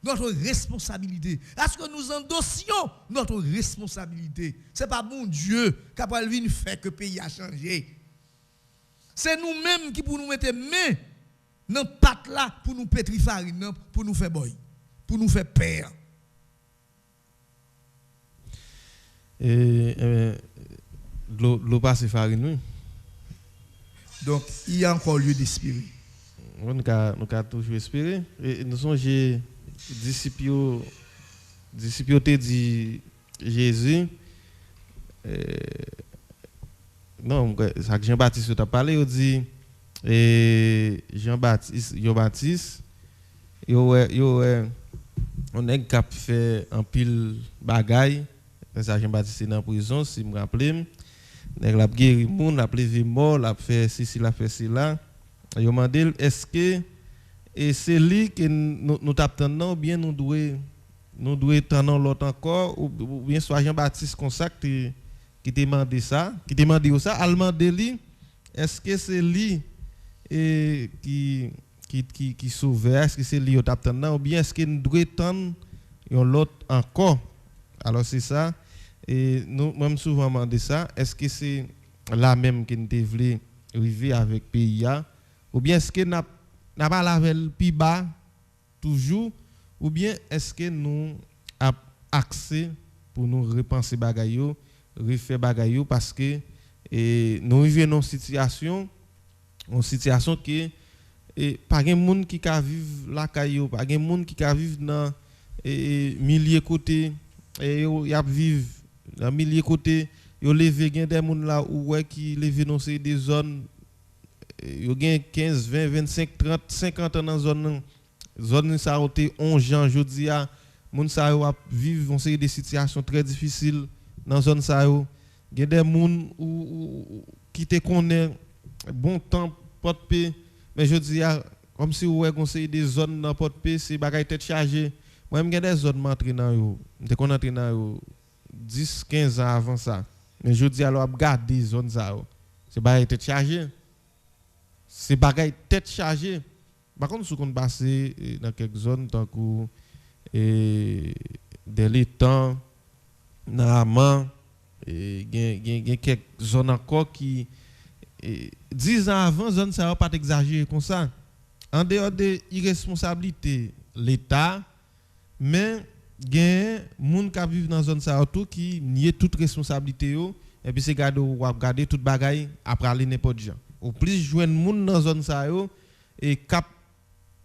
notre responsabilité, à ce que nous endossions notre responsabilité. Ce n'est pas mon Dieu qui a venir faire que le pays a changé. C'est nous-mêmes qui pour nous mettre main dans la pâte là pour nous pétrir farine, pour nous faire boy, pour nous faire peur. Et l'eau passe farine, oui. Donc, il y a encore lieu d'espérer. Nous avons toujours espéré. Et nous sommes disciples te dit Jésus. Non, ça que Jean-Baptiste t'a parlé, il dit Jean-Baptiste, on est capable de faire un pile bagaille. Ça Jean-Baptiste est dans la prison, si je me rappelle. Il a guéri moun, a levé mort, il a fait ceci, il a fait cela. Il m'a dit, est-ce que c'est lui que nous t'attendons ou bien nous devons attendre l'autre encore, ou bien soit Jean-Baptiste comme ça qui t'a demandé ça, a demandé lui, est-ce que c'est lui qui sauve, est-ce que c'est lui qui t'attendons, ou bien est-ce que nous devons attendre l'autre encore? Alors c'est ça. Et nous même souvent demandé ça, est-ce que c'est là même que nous devons arriver avec PIA, ou bien est-ce que n'a pas lavé le plus bas toujours, ou bien est-ce que nous avons accès pour nous repenser bagayo, refaire bagayo, parce que nous vivons dans une situation que pas de monde qui ka vivre la caillou, pas de monde qui ka vivre dans milliers côtés, et y a vivre dans milliers côtés, yo levé gen des moun là où qui levé dans des zones yo gen 15 20 25 30 50 ans dans zone ça a été 11 ans jodi a moun ça a vivre dans des situations très difficiles dans zone ça yo gen des moun qui te connaît bon temps porte paix mais jodi a comme si ouais conseil des zones dans porte paix c'est bagay tête chargé moi même gen des zones m'entré dans yo te connait entrer dans yo 10 15 ans avant ça mais je dis alors regarder zone ça c'est bagay tête chargé c'est bagay tête chargé par contre ce qu'on passer dans quelques zones tant que des l'étang dans Amman et gen quelques zones encore qui 10 ans avant zone ça va pas exagérer comme ça en dehors de irresponsabilité l'État mais gen moun qui vivent dans zone ça tout qui nie toute responsabilité yo et puis c'est garder toute bagaille après aller n'importe gens au plus joindre moun dans zone ça yo et cap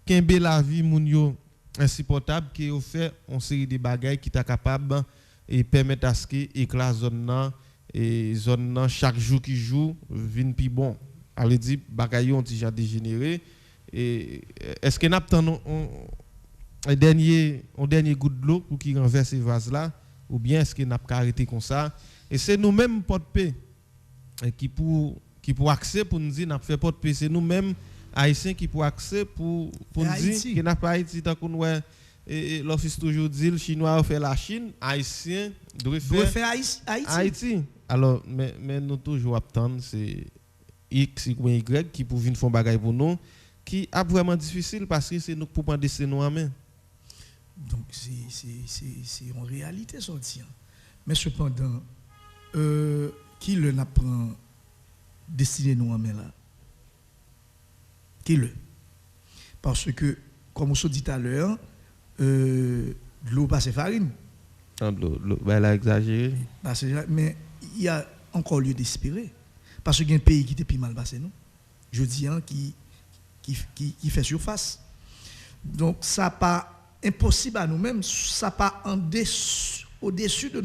kembe la vie moun yo insupportable qui au fait on série de bagailles qui t'a capable et permettre à ce que éclat zone nan chaque jour qui joue vinn pi bon a veut dire bagaille ont déjà dégénéré et est-ce que n'a attend un dernier goutte d'eau pour qui renverse ces vase là ou bien est-ce que n'a pas arrêté comme ça et c'est nous mêmes porte paix qui pour accès pour nous dire n'a fait porte paix c'est nous mêmes haïtiens qui pour accès pour nous dire que n'a pas Haïti tant qu'on ouais l'office toujours dit le chinois fait la Chine haïtien doit faire Haïti alors mais nous toujours attendre c'est X ou Y qui pour venir faire bagaille pour nous qui a vraiment difficile parce que c'est nous pour prendre des nous en main. Donc c'est en réalité sorti. Mais cependant, qui le n'a prend destiné nous en main là? Qui le? Parce que, comme on se dit tout à l'heure, l'eau passe farine. L'eau, elle a exagéré. Mais il y a encore lieu d'espérer. Parce qu'il y a un pays qui est plus mal passé, nous. Je dis, qui fait surface. Donc, ça n'est pas impossible à nous-mêmes, ça n'est pas au-dessus de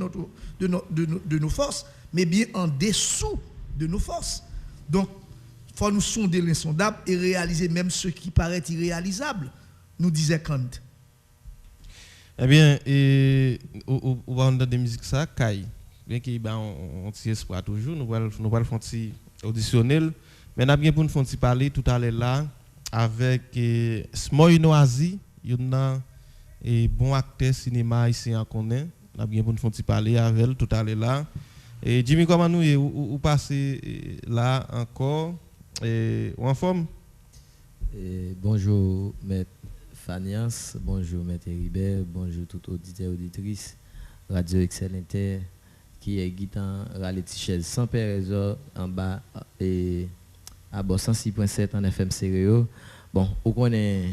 nos forces, mais bien en dessous de nos forces. Donc, il faut nous sonder l'insondable et réaliser même ce qui paraît irréalisable, nous disait Kant. Eh bien, on va entendre des musiques ça, Kai. Bien qu'il y ait un petit espoir toujours, nous allons faire un auditionnel. Mais nous allons pour nous parler tout à l'heure là avec Smoy Noazi, il y a et bon acteur cinéma ici en connaît. On a bien pour nous faire parler avec elle tout à l'heure là. Et Jimmy, comment nous ou passez là encore ou en forme? Bonjour Maître Fanias, bonjour Maître Ribert, bonjour tout auditeur auditrice Radio Excellente qui est guitant Raletti sans pérésor en bas et à bord 106.7 en FM stéréo. Bon, on est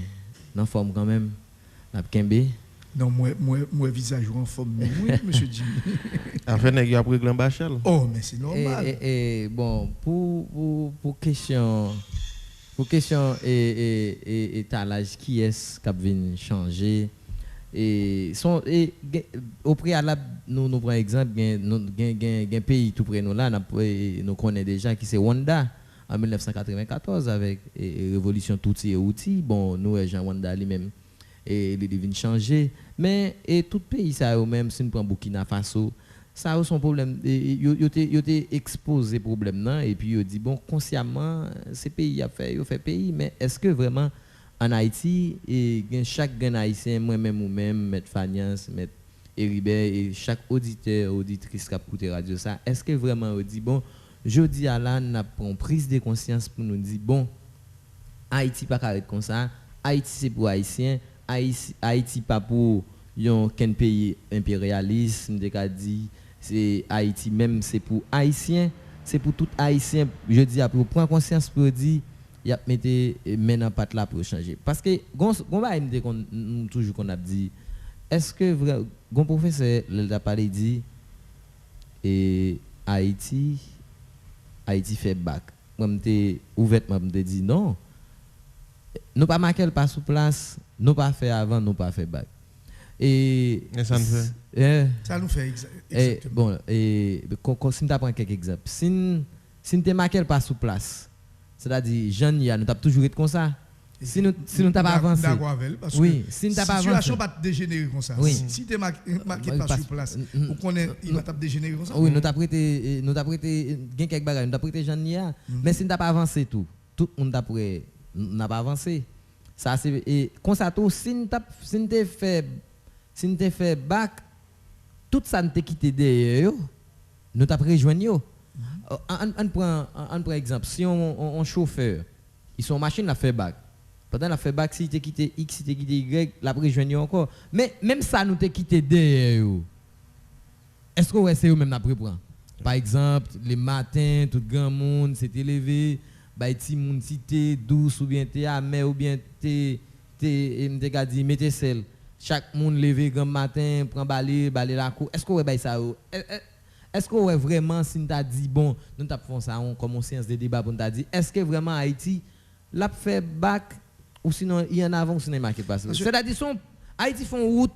en forme quand même, la Kembe. Non, moi visage en forme, oui, monsieur Jimmy. Enfin, il y a pris Glan Bachel. Oh, mais c'est normal. Et bon, pour question et étalage, qui est-ce qui vient changer? Et au préalable, nous prenons exemple, un pays tout près nous là, nous connaissons déjà qui c'est Rwanda en 1994 avec révolution Tutsi et Hutu. Bon, nous Jean Rwanda lui-même et il devient changer, mais et tout pays ça même si nous prenons Burkina Faso, ça a son problème. Il était exposé problème là et puis il dit bon consciemment ces pays a fait pays, mais est-ce que vraiment en Haïti et chaque haïtien moi-même ou même Maître Fanias, Maître Héribert et chaque auditeur auditrice qui a écouté radio ça, est-ce que vraiment on dit bon jeudi à là n'a pris prise de conscience pour nous dire bon Haïti pas carré comme ça, Haïti c'est pour haïtiens, Haïti pas pour un pays impérialiste, m'déka dit c'est Haïti même c'est pour haïtiens, c'est pour tout haïtien, je dis pour prendre conscience pour dire y a mettre maintenant patte là pour changer parce que gon va me toujours qu'on a dit est-ce que vrai gon professeur l'a parlé dit et Haïti fait bac moi m'était ouvertement me dit non nous pas marquer pas sous place nous pas faire avant nous pas faire bac et ça nous fait ça nous fait exactement bon et si nous prend quelques exemples si tu marquer pas sous place c'est-à-dire jeune nous t'a toujours été comme ça si nous t'a pas avancé oui si nous t'a pas avancé situation pas dégénérer comme ça oui. si tu marqué pas sur place on connaît il va t'a dégénérer comme ça oui nous t'a prêté gain quelques bagages nous t'a prêté jeune mais si nous t'a pas avancé tout le monde t'a prêté n'a pas avancé ça c'est et comme ça tout si nous t'ai fait bac tout ça nous t'a quitté derrière nous t'a rejoindre yo. On prend exemple, si on chauffeur, ils sont machine à faire bac. Pendant la fait bac, si tu quitté X, si tu quitté Y, la rejoindre encore. Mais même ça nous t'a quitté derrière. Est-ce que c'est eux même après prendre? Par exemple, les matins, tout grand monde s'était levé, bah ti monde cité douce ou bien t'es amer ou bien t'es dit mettez sel. Chaque monde levé grand matin, prend balai la cour. Est-ce que ouais ça est-ce que ouais, vraiment, si nous t'a dit, bon, nous t'a fait ça comme une séance de débat pour nous t'a dit, est-ce que vraiment Haïti l'a fait bac ou sinon il y en a avant ou sinon il marque pas? C'est-à-dire, Haïti font route,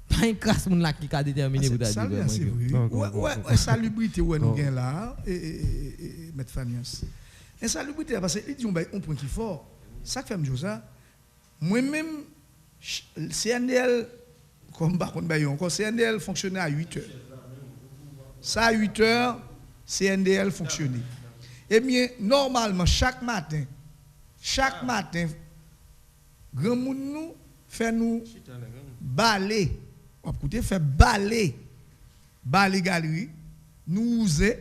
pas une classe là qui a déterminé pour t'a dit. Ouais, salubrité, ouais, nous gagnons là, et Maître Fanias. Et salubrité, parce qu'il dit, on point qui fort. Ça fait ça. Moi-même, CNDL, comme encore, CNDL fonctionnait à 8 heures. Ça, à 8 heures, CNDL fonctionnait. Eh bien, normalement, chaque matin, grand monde nous fait nous balayer. Écoutez, fait balayer galerie, nous user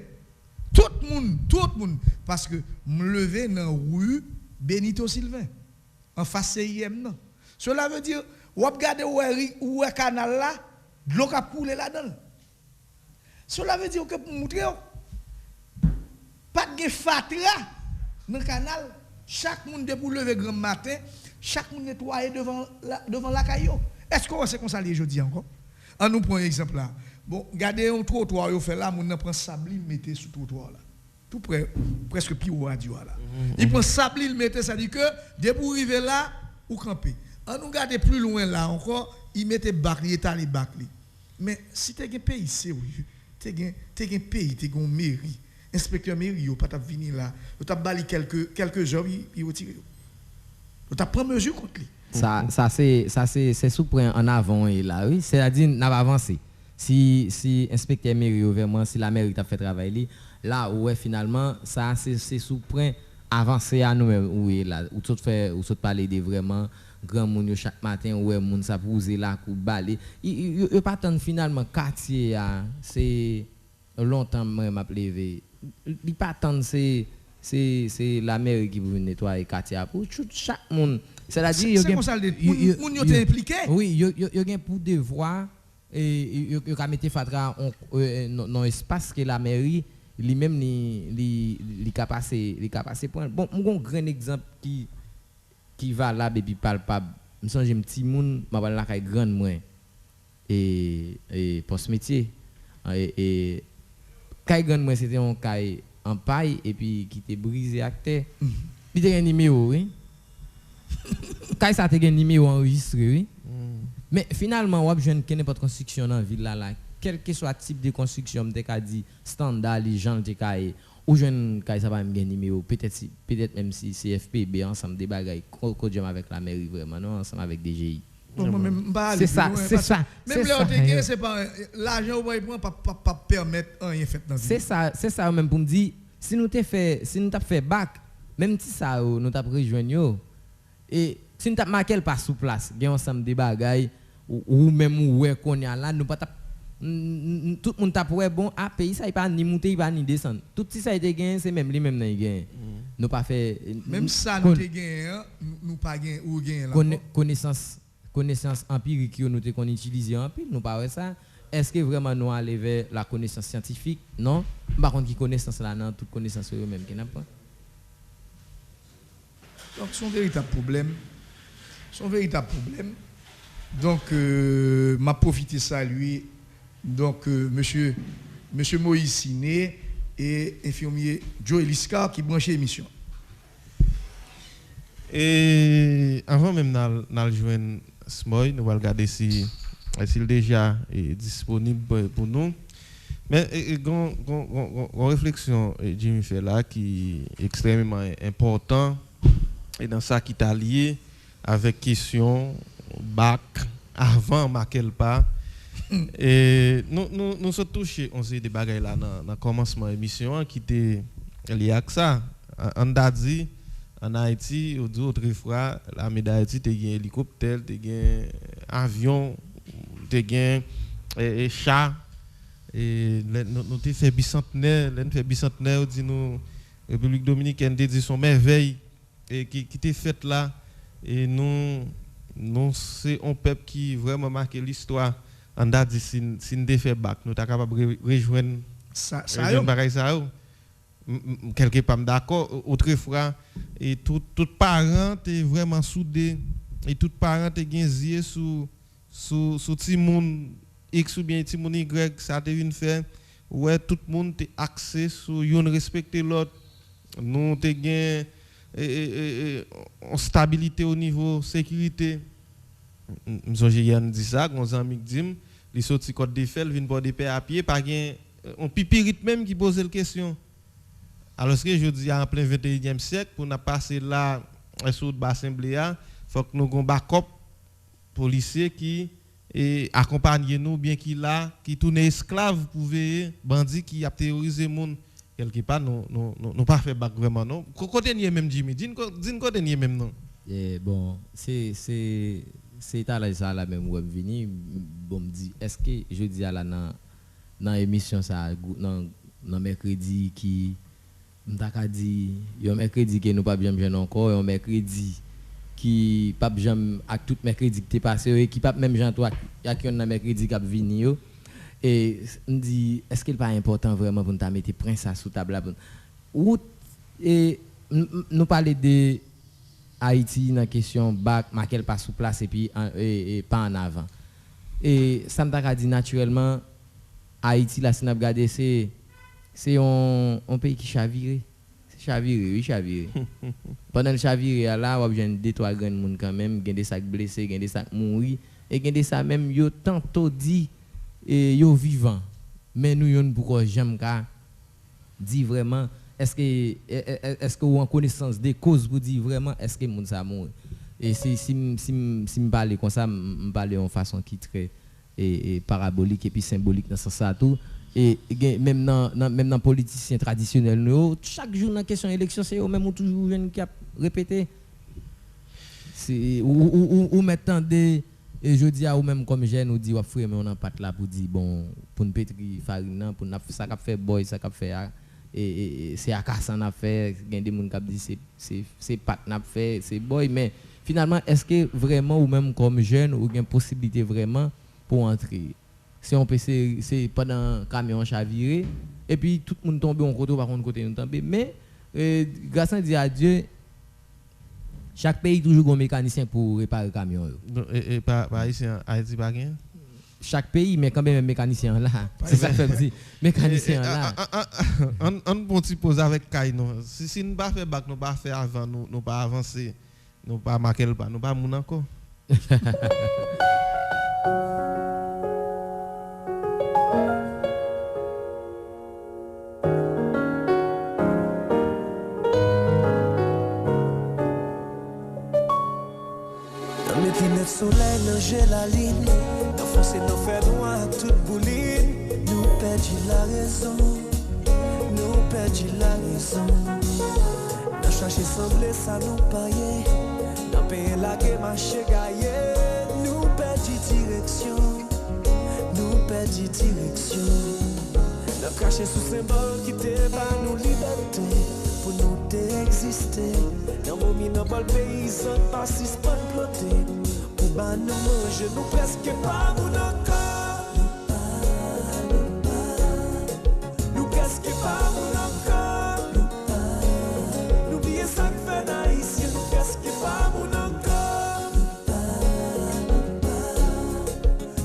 tout le monde, parce que me lever dans la rue Benito Sylvain, en face CIM. Non. Cela veut dire, ou regardez où est canal là, de l'eau qui a coulé là-dedans. Cela veut dire que pour montrer, pas de fatra dans le canal. Chaque monde pour lever grand matin, chaque monde nettoyer devant la caillou. Est-ce qu'on sait qu'on s'allie aujourd'hui encore? On nous prend un exemple là. Bon, regardez un trottoir, il fait là, on prend sable, il met sur le trottoir là. Tout près, presque plus au radio là. Il prend sable, il met, ça dit que, dès pour arriver là, ou camper. On nous regarde plus loin là encore, il mettait bac, il étalait bac. Mais si tu as un pays sérieux, tu as un pays, tu as une mairie, inspecteur mairie, il pas venir là, tu as bali quelques heures, il retire. Tu as pris mesure contre lui. Ça c'est sous point en avant et là, oui, c'est-à-dire n'a pas avancé. Si inspecteur mairie vraiment, si la mairie t'a fait travailler là, ouais finalement ça c'est sous point avancé à nous oui là, où tout parler de vraiment grand monde chaque matin ouais monde ça poser là coup balé il pas tant finalement quartier c'est longtemps moi m'a levé il pas tant c'est la mairie qui veut nettoyer quartier pour chaque monde c'est-à-dire c'est comme ça moun yo t'es impliqué oui yo gain pour devoir et yo ka mettre fatra non espace que la mairie lui-même li ka passer point bon un grand exemple qui valable et puis palpable me songe un petit monde m'a parlé la grande moi et poste métier et kay grande moi c'était un kay en paille et puis qui était brisé à terre il était un numéro oui kay ça était un numéro enregistré oui mais finalement on jeune qui n'importe construction dans ville là quel que soit type de construction me ka dit standard les gens te kay ou jeune kay ça va même gagner numéro peut-être même si CFPB ensemble des bagailles codium avec la mairie vraiment non ensemble avec DGI c'est ça même le c'est pas l'argent on pas permettre rien fait dans c'est ça même pour me dire si nous t'a fait bac même si ça nous t'a rejoindre et si nous t'a marqué pas sous place gagne ensemble des bagailles ou même ouais qu'on y a là nous pas tout le monde t'a pour bon à pays ça il pas ni monter il pas ni descendre tout si ça a été gagné c'est même lui même nan gagne nous pas fait même ça nous te gagné nous pas gagné ou gagné là connaissance empirique que nous qu'on utiliser en pile nous pas ça est-ce que vraiment nous aller vers la connaissance scientifique non par contre qui connaissance là non toute connaissance eux même qui n'a pas donc son véritable problème donc m'a profité saluer donc monsieur Moïse Siné et infirmier Joe Eliska qui branche l'émission. Et avant même d'al joindre Smoy, nous allons regarder s'il déjà est disponible pour nous. Mais une réflexion Jimmy fait là qui est extrêmement important et dans ça qui est lié avec question bac avant Maquel pas. Et nous sommes touchés, on s'est des bagailles là dans le commencement de l'émission qui était lié à ça. On a dit en Haïti, autrefois, l'armée d'Haïti a un hélicoptère, un avion, un chat. Et nous avons fait bicentenaire, on dit nous, République Dominicaine, dit son merveille qui était faite là. Et nous c'est un peuple qui vraiment marqué l'histoire. On a dit si nous avons fait bac, nous sommes capables de rejoindre ça. Quelque part d'accord, autrefois, et tout parent est vraiment soudé, et tout parent est gagné sous Timoun X ou bien Timoun Y, ça a été fait, ouais, tout le monde est axé sur yon respecter l'autre. Nous avons gagné en stabilité au niveau sécurité. J'ai dit ça, mon ami dit, les sorti Côte d'Eiffel, viennent pour des paix à pied, pas un pipirite même qui pose la question. Alors que je dis en plein 21e siècle, pour nous passer là, sur le bassin Bléa, il faut que nous ayons un backup policier qui accompagne nous, bien qu'il a, qui tourne esclave pour veiller, bandit qui a terrorisé le monde. Quelque part, nous pas fait bac vraiment, non. Côté n'y même Jimmy, dis côté n'y même non. Bon, c'est ça là même où venir bon me dit est-ce que je dis à la dans émission ça dans mercredi qui m'taka dit yo mercredi que nous pas bien jeune encore un mercredi qui pas jamais à tout mercredi qui t'est passé et qui pas même Jean toi y a qui on mercredi qui a venir et me dit est-ce qu'il pas important vraiment pour nous mettre prince ça sous table là ou et nous parler de Haïti dans question bac marquel pas sous place et puis et pas en avant et ça me dit naturellement Haïti là si n'a regarder c'est un pays qui chaviré chaviré pendant le chaviré là on a besoin de 2-3 grands monde quand même gain des sacs blessés gain des sacs mourir et gain des ça même yo tantôt dit et yo vivant mais nous yon pourquoi jamais ka dit vraiment est-ce que ou en connaissance des causes pour dire vraiment est-ce que moun ça mourir et si me parler comme ça me parler en façon qui très et parabolique et puis symbolique dans ce sens ça tout et même dans politiciens traditionnels chaque jour dans question élection c'est eux même toujours jeune qui a répété c'est ou maintenant des et je dis à ou même comme jeune nous dit wa frère mais on en pâte là pour dire bon pour nous pétrir farine pour ça qu'a fait boy ça qu'a fait et c'est à ça n'a fait gain des monde qui dit c'est pâte n'a fait c'est boy mais finalement est-ce que vraiment ou même comme jeune ou gain possibilité vraiment pour entrer si on peut c'est pendant camion chaviré et puis tout le monde tombe en côté par contre côté nous tomber mais grâce à Dieu chaque pays toujours un mécanicien pour réparer le camion. Et pas ici en Haïti pas gain. Chaque pays mais quand même un mécanicien là. C'est ça que je dis. Mécanicien là. On bon petit pose avec Kaino. Si nous pas faire bac, nous pas faire avant, nous pas avancer, nous pas marquer le pas, nous pas moun encore. Soleil, nager la ligne, nous foncer, nous faire noir, toute bouline. Nous perdons la raison, nous perdons la raison. Nous chercher sembler, ça nous paye. Nous payer la guerre, marcher gaillé. Nous perdons direction, nous perdons direction. Nous cacher sous symbole qui te bat nous liberté. Pour nous exister. Dans mon mine, dans le pays, sans pas si c'est pas ploté. Bah nous manger, nous presque pas mon encore. Nous presque pas mon encore. Nous oubliez ça que fait d'Haïtien, nous presque pas mon encore.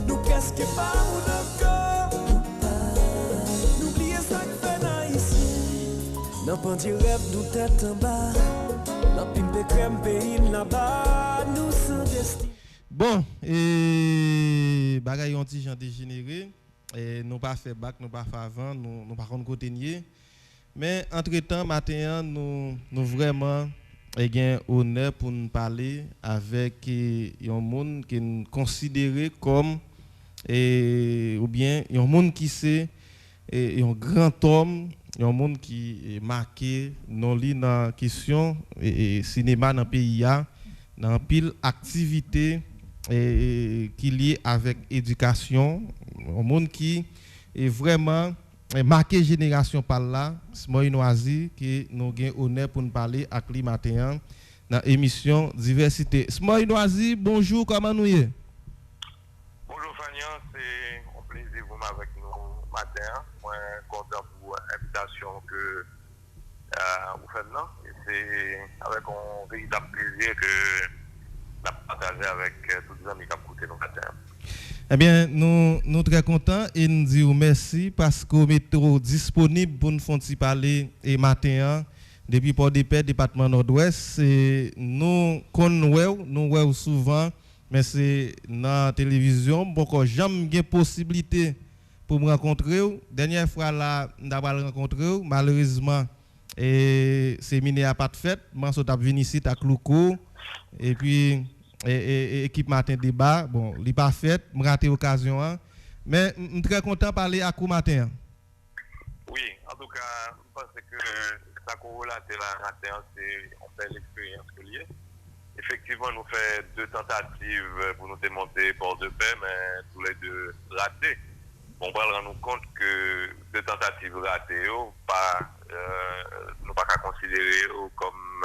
Nous presque pas mon encore. Nous oubliez ça que fait d'Haïtien. Dans petit rêve, nous tête en bas. Dans pile de crème, pays là-bas. Nous sommes destinés. Bon, et bagay yon ti jan dégénéré, et nous pas fait bac, nous pas fait avant, nous pas contre côté nier. Mais entre-temps matin nous vraiment gain honneur pour nous parler avec un monde qui nous considéré comme ou bien un monde qui c'est un grand homme, un monde qui est marqué non li dans question et cinéma dans pays a dans pile activité qui lié avec éducation, un monde qui est vraiment marqué génération par là, Smoy Noisy qui nous gain honneur pour nous parler avec lui matin dans l'émission Diversité. Smoy Noisy, bonjour, comment nous y? Bonjour Fagnan, c'est un plaisir vous avec nous matin. Moi content pour l'invitation que vous faites là. Et c'est avec un véritable plaisir que partager avec tous les amis qui ont écouté nos matins. Eh bien, nous très contents et nous disons merci parce que vous mettez disponible pour nous faire parler et matin depuis Port-de-Paix, département Nord-Ouest. Nous connaissons, nous voyons souvent, mais c'est dans la télévision. Beaucoup jamais eu possibilité pour me rencontrer. Dernière fois là, nous avons rencontré. Malheureusement, c'est miné à pas de fête. Moi, je suis venu ici à Clouco. Et puis, équipe matin débat, bon, il n'est pas fait, je raté l'occasion, hein, mais je suis très content de parler à coup matin. Oui, en tout cas, je pense que ça corrélate la matin, c'est une belle expérience que liée. Effectivement, nous faisons 2 tentatives pour nous démonter Port-de-Paix, mais tous les 2 ratés. On va rendre compte que 2 tentatives ratées, nous ne pas considérer comme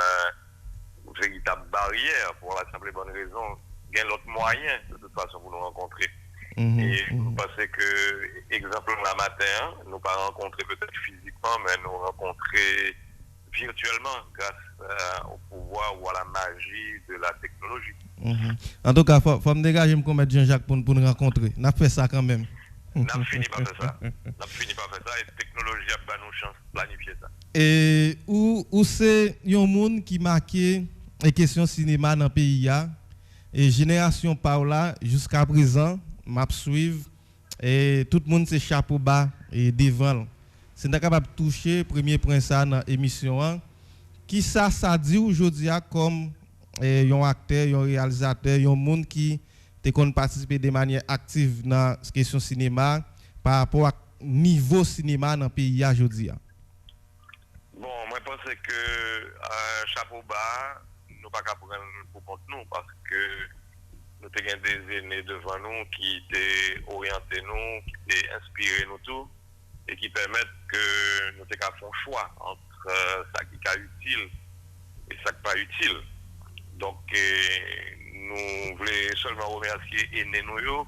véritable barrière pour la simple et bonne raison, il y a l'autre moyen de toute façon pour nous rencontrer. Et nous pensons que, exemple, la matin, nous pas rencontrer peut-être physiquement, mais nous rencontrer virtuellement grâce au pouvoir ou à la magie de la technologie. En tout cas, il faut me dégager, me commettre Jean-Jacques pour nous rencontrer. On a fait ça quand même. On a fini par faire ça. Et la technologie a pas nous chance de planifier ça. Et où c'est un monde qui marqué les questions cinéma dans le pays et génération par là jusqu'à présent m'a suivre et tout le monde c'est chapeau bas et devant c'est capable de toucher premier point ça dans l'émission qui ça dit aujourd'hui comme un acteur un réalisateur un monde qui te qu'on participer de manière active dans la question cinéma par rapport à niveau cinéma dans le pays aujourd'hui. Bon, moi je pense que chapeau bas nous pas qu'à prendre pour compte nous parce que nous avons des aînés devant nous qui étaient orientés nous, qui étaient inspirés nous tout et qui permettent que nous ayons fait un choix entre ça qui est utile et ça qui n'est pas utile. Donc nous voulons seulement remercier aînés nous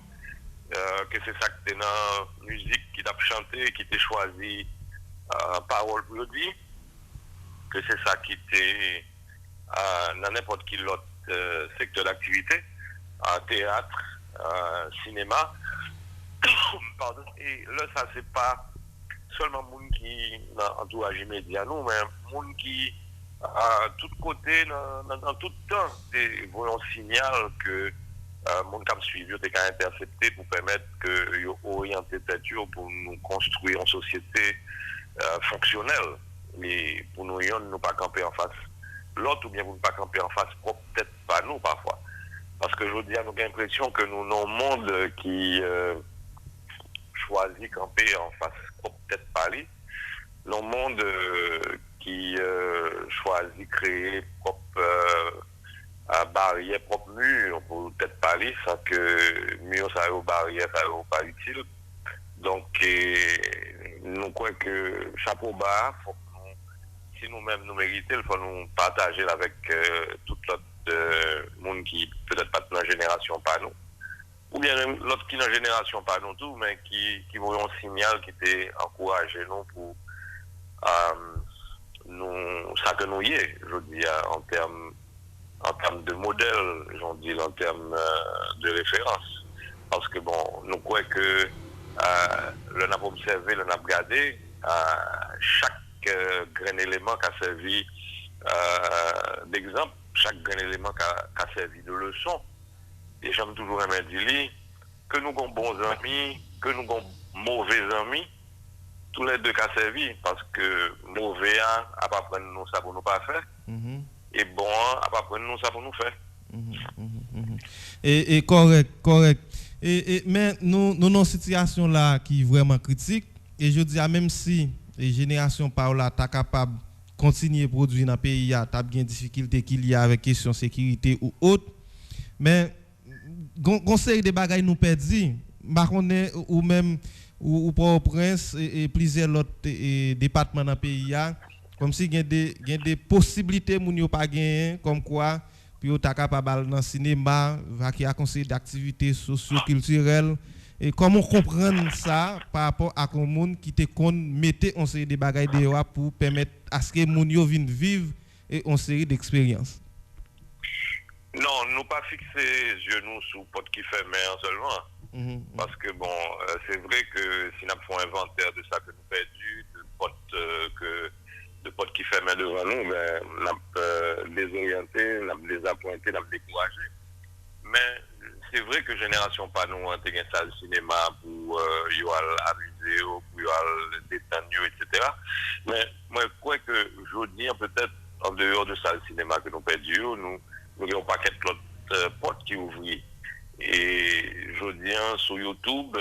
que c'est ça qui est dans la musique qui t'a chanté, qui t'a choisi parole pour le dire, que c'est ça qui était dans n'importe quel autre secteur d'activité, théâtre, cinéma. Pardon. Et là, ça, c'est pas seulement les gens qui dans l'entourage immédiat, nous, mais les gens qui, à tout côté, dans tout temps, voient un signal que les gens qui ont suivi ont été interceptés pour permettre qu'ils orientent tête pour nous construire une société fonctionnelle. Mais pour nous, nous pas camper en face l'autre ou bien pour ne pas camper en face, peut-être pas nous parfois. Parce que je dis, nous avons l'impression que nous avons un monde qui choisit camper en face, peut-être pas lui. Nous avons un monde qui choisit créer propre barrière, propre mur, pour peut-être pas lui, sans que mur, ça aux barrières, ça n'est pas utile. Donc, nous croyons que chapeau bas, faut si nous-mêmes nous méritons, il faut nous partager avec tout l'autre monde qui peut-être pas de la génération pas nous. Ou bien l'autre qui est dans la génération pas nous tout, mais qui voit un signal qui était encouragé nous pour nous, ça que nous y est, je dis, en termes de modèle, j'en dis, en termes de référence. Parce que bon, nous croyons que le n'a pas observé, le n'a pas regardé, chaque grain élément qui a servi d'exemple, chaque grain élément qui a servi de leçon. Et j'aime toujours dire que nous avons bons amis, que nous avons mauvais amis, tous les deux qui a servi, parce que mauvais a pas prendre nous ça pour nous pas faire, et bon a pas prendre nous ça pour nous faire. Et correct. Mais nous avons une situation là qui est vraiment critique, et je dis même si les générations par là sont capables de continuer à produire dans le pays, il y a des difficultés qu'il y a avec question de sécurité ou autre. Mais, conseil de bagailles nous perdus, ou même ou Port-au-Prince et plusieurs autres départements dans le pays, comme si il y a des possibilités que nous pas gagner, comme quoi, puis on est capable dans le cinéma, qui a conseil d'activités socio-culturelles. Et comment comprendre ça par rapport à un monde qui te mettait en série de bagailles dehors pour permettre à ce que les gens viennent vivre et en série d'expériences? Non, nous pas fixer genoux sous porte qui fermait seulement. Parce que bon, c'est vrai que si nous faisons un inventaire de ça que nous perdus, de portes qui fermaient devant nous, ben, nous les orienter, nous les appointer, nous les décourager. Mais c'est vrai que génération pas nous ont une salle de cinéma pour y amuser, pour y détendre, etc. Mais moi je crois que je dis peut-être en dehors de salle de cinéma que nous perdons, nous avons pas quelques portes qui ouvrent. Et je dis sur YouTube,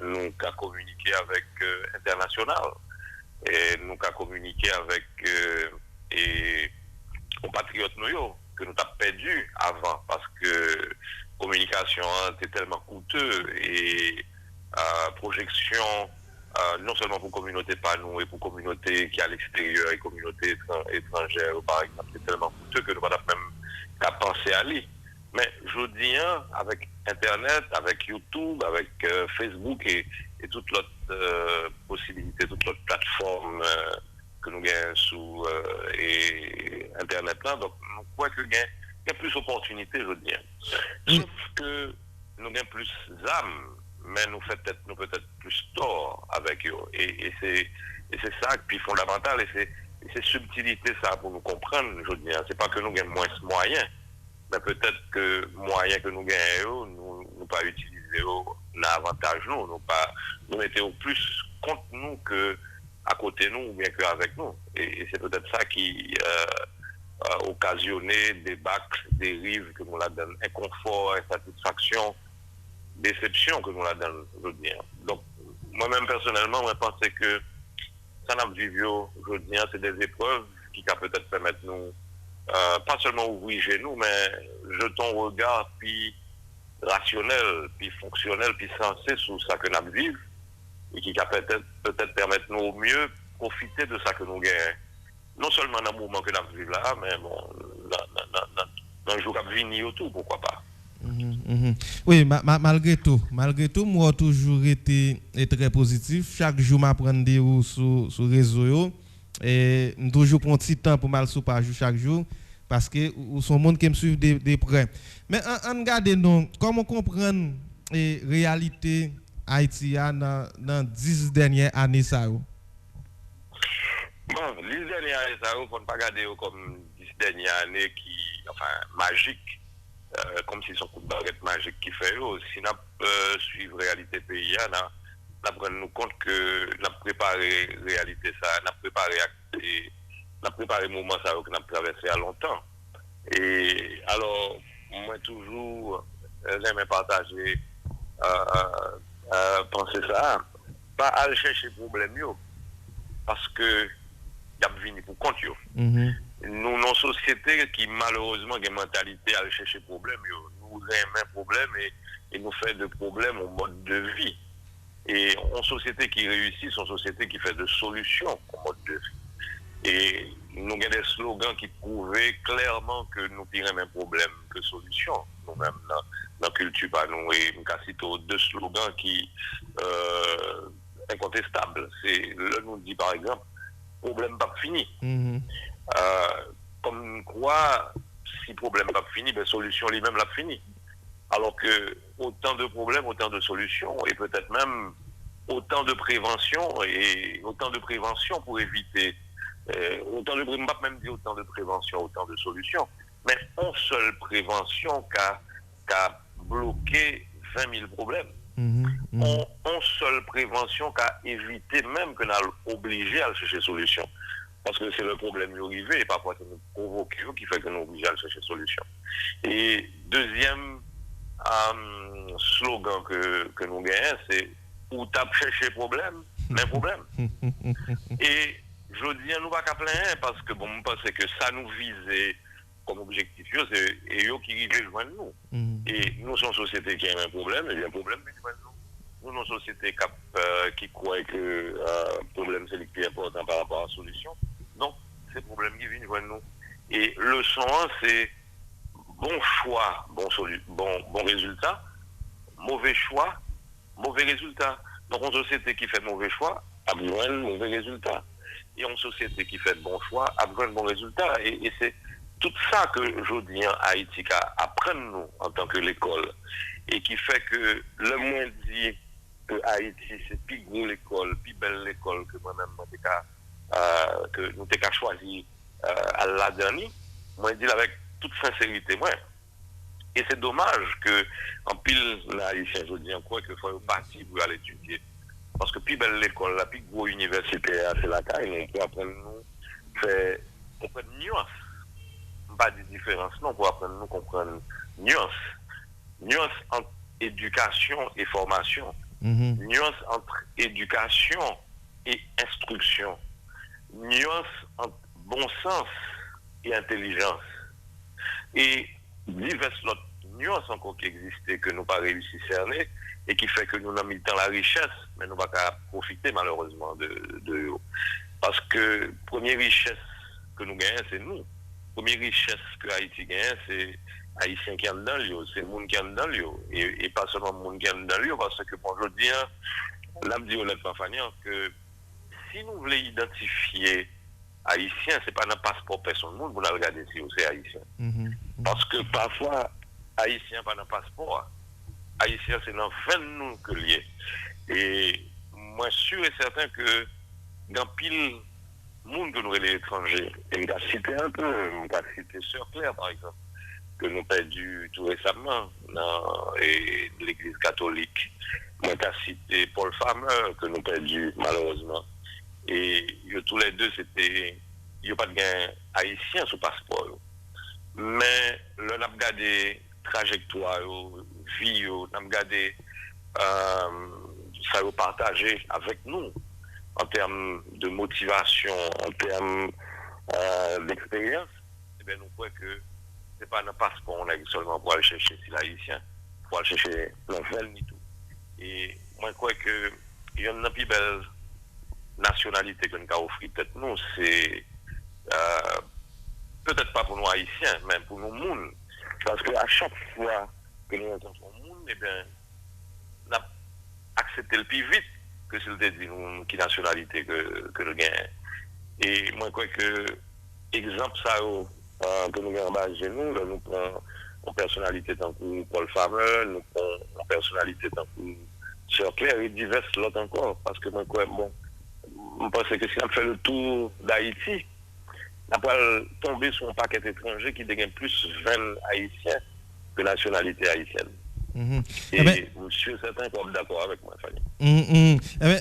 nous avons communiqué avec International. Et nous avons communiqué avec les compatriotes que nous avons perdu avant parce que communication était tellement coûteux et projection non seulement pour communauté pas nous et pour communauté qui est à l'extérieur et communauté étrangère par exemple c'est tellement coûteux que nous n'avons même qu'à penser à lui. Mais je dis avec Internet, avec YouTube, avec Facebook et toute l'autre possibilité, toute l'autre plateforme que nous gagnons sous Internet là, donc nous croyons qu'il y a plus d'opportunités, je dis. Sauf que nous avons plus d'âme, mais nous faisons peut-être plus tort avec eux. Et c'est ça qui est fondamental, et c'est subtilité ça pour nous comprendre, je dis. C'est pas que nous avons moins de moyens, mais peut-être que moyens que nous gagnons, nous pas utiliser l'avantage nous mettons plus contre nous que à côté nous ou bien qu'avec nous. Et c'est peut-être ça qui occasionné des bacs, des rives que nous la donnons, inconfort, insatisfaction, déception que nous la donnons, je veux dire. Donc, moi-même personnellement, je pense que ça n'a pas vécu, je veux dire, c'est des épreuves qui peuvent peut-être permettre nous pas seulement ouvrir chez nous, mais jetons un regard puis rationnel, puis fonctionnel, puis sensé sur ça que nous vivons et qui va peut-être permettre nous au mieux profiter de ça que nous gagnons. Non seulement dans le moment que nous vivons là, mais bon, dans le jour qui va venir autour, pourquoi pas. Oui, malgré tout, moi j'ai toujours été très positif. Chaque jour, je prends des roues sur les réseaux et je toujours prends un petit temps pour mal sur page chaque jour parce que sont monde qui me suivent de près. Mais en regardant comment comprendre la réalité haïtienne dans 10 dernières années ça. Bon, les dernières années ça, faut pas regarder comme 10 dernières années qui magiques. Comme si son coup de baguette magique qui fait, si nous suivons la réalité pays, nous prenons compte que nous avons préparé la réalité, nous avons préparé le moment que nous avons traversé à longtemps. Et alors, moi, toujours, j'aime partager, penser ça, pas aller chercher problème, parce que il y a venu pour compte. Nous, nos sociétés qui malheureusement ont une mentalité à aller chercher problème, nous aimons un problème et nous fait de problèmes au mode de vie. Et en société qui réussit, c'est une société qui fait de solutions au mode de vie. Et nous avons des slogans qui prouvaient clairement que nous tirons un problème que solution. Nous-mêmes, dans la culture, nous avons deux slogans qui incontestables. C'est là nous dit par exemple, problème pas fini. Comme quoi, si problème pas fini, ben solution lui-même l'a fini. Alors que autant de problèmes, autant de solutions, et peut-être même autant de prévention et autant de prévention pour éviter, autant de même dire autant de prévention, autant de solutions, mais une seule prévention qu'a bloqué 20 000 problèmes. Une seule prévention qu'a évité même que nous obligé à chercher solution. Parce que c'est le problème qui est arrivé et parfois c'est nous provoquer qui fait que nous obligés à chercher solution. Et deuxième slogan que nous gagnons, c'est où tu as cherché problème, mais problème. Et je dis, nous ne pas qu'à plaindre parce que bon, je pense que ça nous visait comme objectif, c'est eux qui arrivent joindre nous. Et nous sommes une société qui a un problème, et bien un problème qui joindre nous. Nous sommes une société qui croit que le problème c'est le plus important par rapport à la solution. Donc, c'est le problème qui vient joindre nous. Et le son, c'est bon choix, bon résultat, mauvais choix, mauvais résultat. Donc, une société qui fait mauvais choix a besoin de mauvais résultats. Et une société qui fait bon choix a besoin de bons résultats. Et c'est tout ça que je dis à Haïti apprendre nous en tant que l'école. Et qui fait que le moins dit que Haïti, c'est plus gros l'école, plus belle l'école que moi-même, que nous avons choisi à la dernière. Moi, je dis avec toute sincérité, moi. Et c'est dommage que, en pile, haïtien, je dis encore qu'il faut partir pour aller étudier. Parce que plus belle l'école, la plus grosse université, c'est la caille, on peut apprendre nous, faire comprendre nuance. Pas de différence, non, pour apprendre nous comprendre nuance. Nuance entre éducation et formation. Nuance entre éducation et instruction. Nuance entre bon sens et intelligence. Et diverses autres nuances encore qui existent que nous pas réussi à cerner et qui fait que nous n'avons mis dans la richesse, mais nous ne pouvons pas profiter malheureusement de eux. Parce que la première richesse que nous gagnons, c'est nous. La première richesse que Haïti gagne, c'est Haïtiens qui sont dans l'eau, c'est le monde qui est dans l'eau. Et pas seulement le monde qui est dans l'eau, parce que bon, je dis, là, je dis honnêtement, Fania, que si nous voulons identifier Haïtien, ce n'est pas un passeport personne, vous n'avez regardé si c'est Haïtien. Parce que parfois, Haïtien pas un passeport. Haïtien, c'est dans 20 nous que lié. Et moi, sûr et certain que dans pile monde que nous les étrangers, et je vais citer un peu, je vais citer Sœur Claire, par exemple, que nous perdu tout récemment dans l'église catholique. Je vais citer Paul Farmer, que nous perdu malheureusement. Et tous les deux, c'était, il n'y a pas de gain haïtien sous passeport. Mais là, on a regardé trajectoire, vie, on a regardé ça a partagé avec nous en termes de motivation, en termes d'expérience. eh bien, nous croyons que ce n'est pas un passeport, on a seulement pour aller chercher si l'haïtien, pour aller chercher l'envel ni tout. Et moi, je crois que il y a une plus belle nationalité que nous avons offert peut-être nous, c'est peut-être pas pour nous haïtiens, mais pour nous monde. Parce qu'à chaque fois que nous rencontrons le monde, eh bien, on a accepté le plus vite que s'il te dit nous qui nationalité que nous gagnons. Et moi, je crois que exemple ça que nous avons en bas de nous, nous prenons une personnalité tant que Paul Fameux, nous prenons une personnalité tant que Sœur Claire et diverses l'autre encore. Parce que moi, je crois, bon, je pense que si on fait le tour d'Haïti, on va tomber sur un paquet étranger qui dégaine plus 20 haïtiens que nationalité haïtienne. Et je suis certain qu'on est d'accord avec moi, Fanny.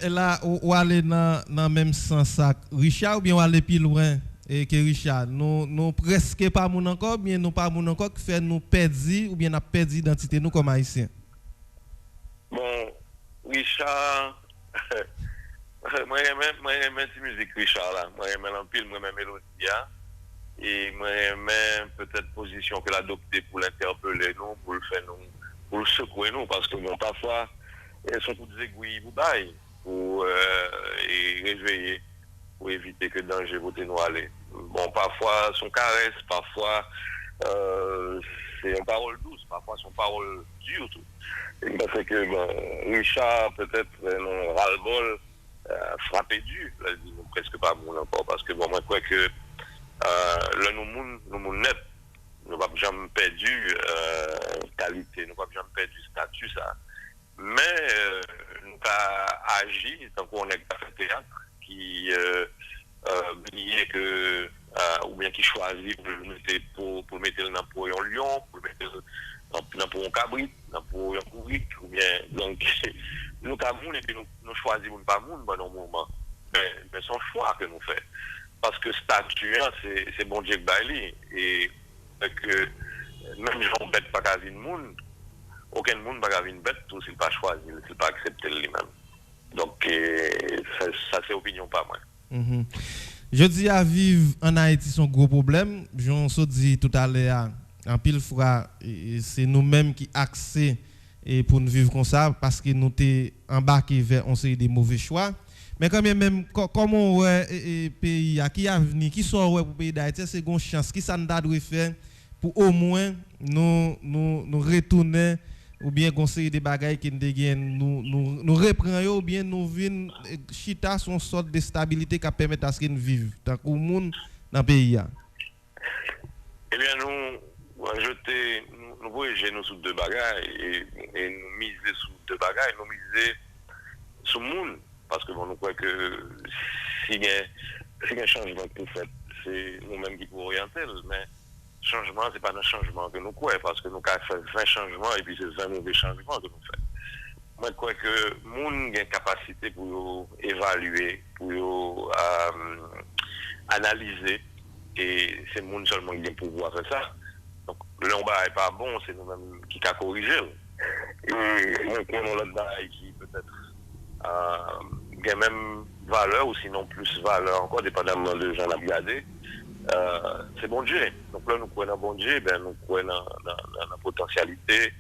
Là, on aller dans le même sens, Richard, ou bien on aller plus loin que Richard? Nous presque pas moun encore, bien nous pas moun encore qui fait nous perdre, ou bien nous perdre l'identité nous comme haïtiens? Bon, Richard. Moi, j'aime cette musique Richard là. Moi, j'aime l'empile, moi, j'aime mélodie. Et moi, j'aime peut-être position qu'elle a adoptée pour l'interpeller nous, pour le faire nous, pour le secouer nous, parce que bon, parfois, elles sont toutes aiguilles pour bailler, pour réveiller, pour éviter que le danger vous nous aller. Bon, parfois, son caresse, parfois, c'est une parole douce, parfois, son parole dure tout. Et parce que bon, Richard, peut-être, non, ras-le-bol, frappé du, là, nous presque pas moun encore, parce que bon, moi, je crois que là, nous net, nous n'avons jamais perdu qualité, nous n'avons jamais perdu statut, ça. Mais nous avons agi, tant qu'on est dans le théâtre, qui oubliait que, ou bien qui choisit pour le mettre dans pour un lion, pour le mettre dans un cabrit, dans un courric, ou bien, donc, nous avons et puis nous choisissons pas moun dans nos moments. Mais son choix que nous faisons. Parce que statut, c'est bon Dieu Bailey. Et que même si on ne bête pas qu'à une moun, aucun monde ne va une bête, tout s'il pas choisi, s'il pas accepté lui-même. Donc, ça c'est opinion pas moi. Je dis à vivre en Haïti son gros problème. J'en ai dit tout à l'heure, en pile fois, c'est nous-mêmes qui accès et pour nous vivre comme ça parce que nous t'es embarqué vers on série des mauvais choix. Mais quand même comment ouais pays qui a venu qui sont ouais pour pays d'Haïti c'est une chance qui ça nous doit faire pour au moins nous retourner ou bien conseiller des bagailles qui nous reprend ou bien nous vinn chita son sorte de stabilité qui permet à ce qu'ils vivent tant que monde dans le pays. Eh bien nous voyager nous sur deux bagailles et nous miser sur deux bagailles, nous miser sur le monde. Parce que bon, nous croyons que si il y a un changement que nous faisons, c'est nous-mêmes qui pouvons orienter. Mais changement, ce n'est pas un changement que nous croyons, parce que nous avons fait 20 changements et puis c'est 20 mauvais changements que nous faisons. Moi, je crois que le monde a une capacité pour évaluer, pour analyser, et c'est le monde seulement qui a le pouvoir faire ça. Donc, le n'est pas bon, c'est nous-mêmes qui avons corrigé. Et nous prenons l'autre bail qui peut-être a même valeur, ou sinon plus valeur encore, dépendamment de gens à regarder. C'est bon Dieu. Donc là, nous croyons dans bon Dieu, ben, nous croyons dans la potentialité,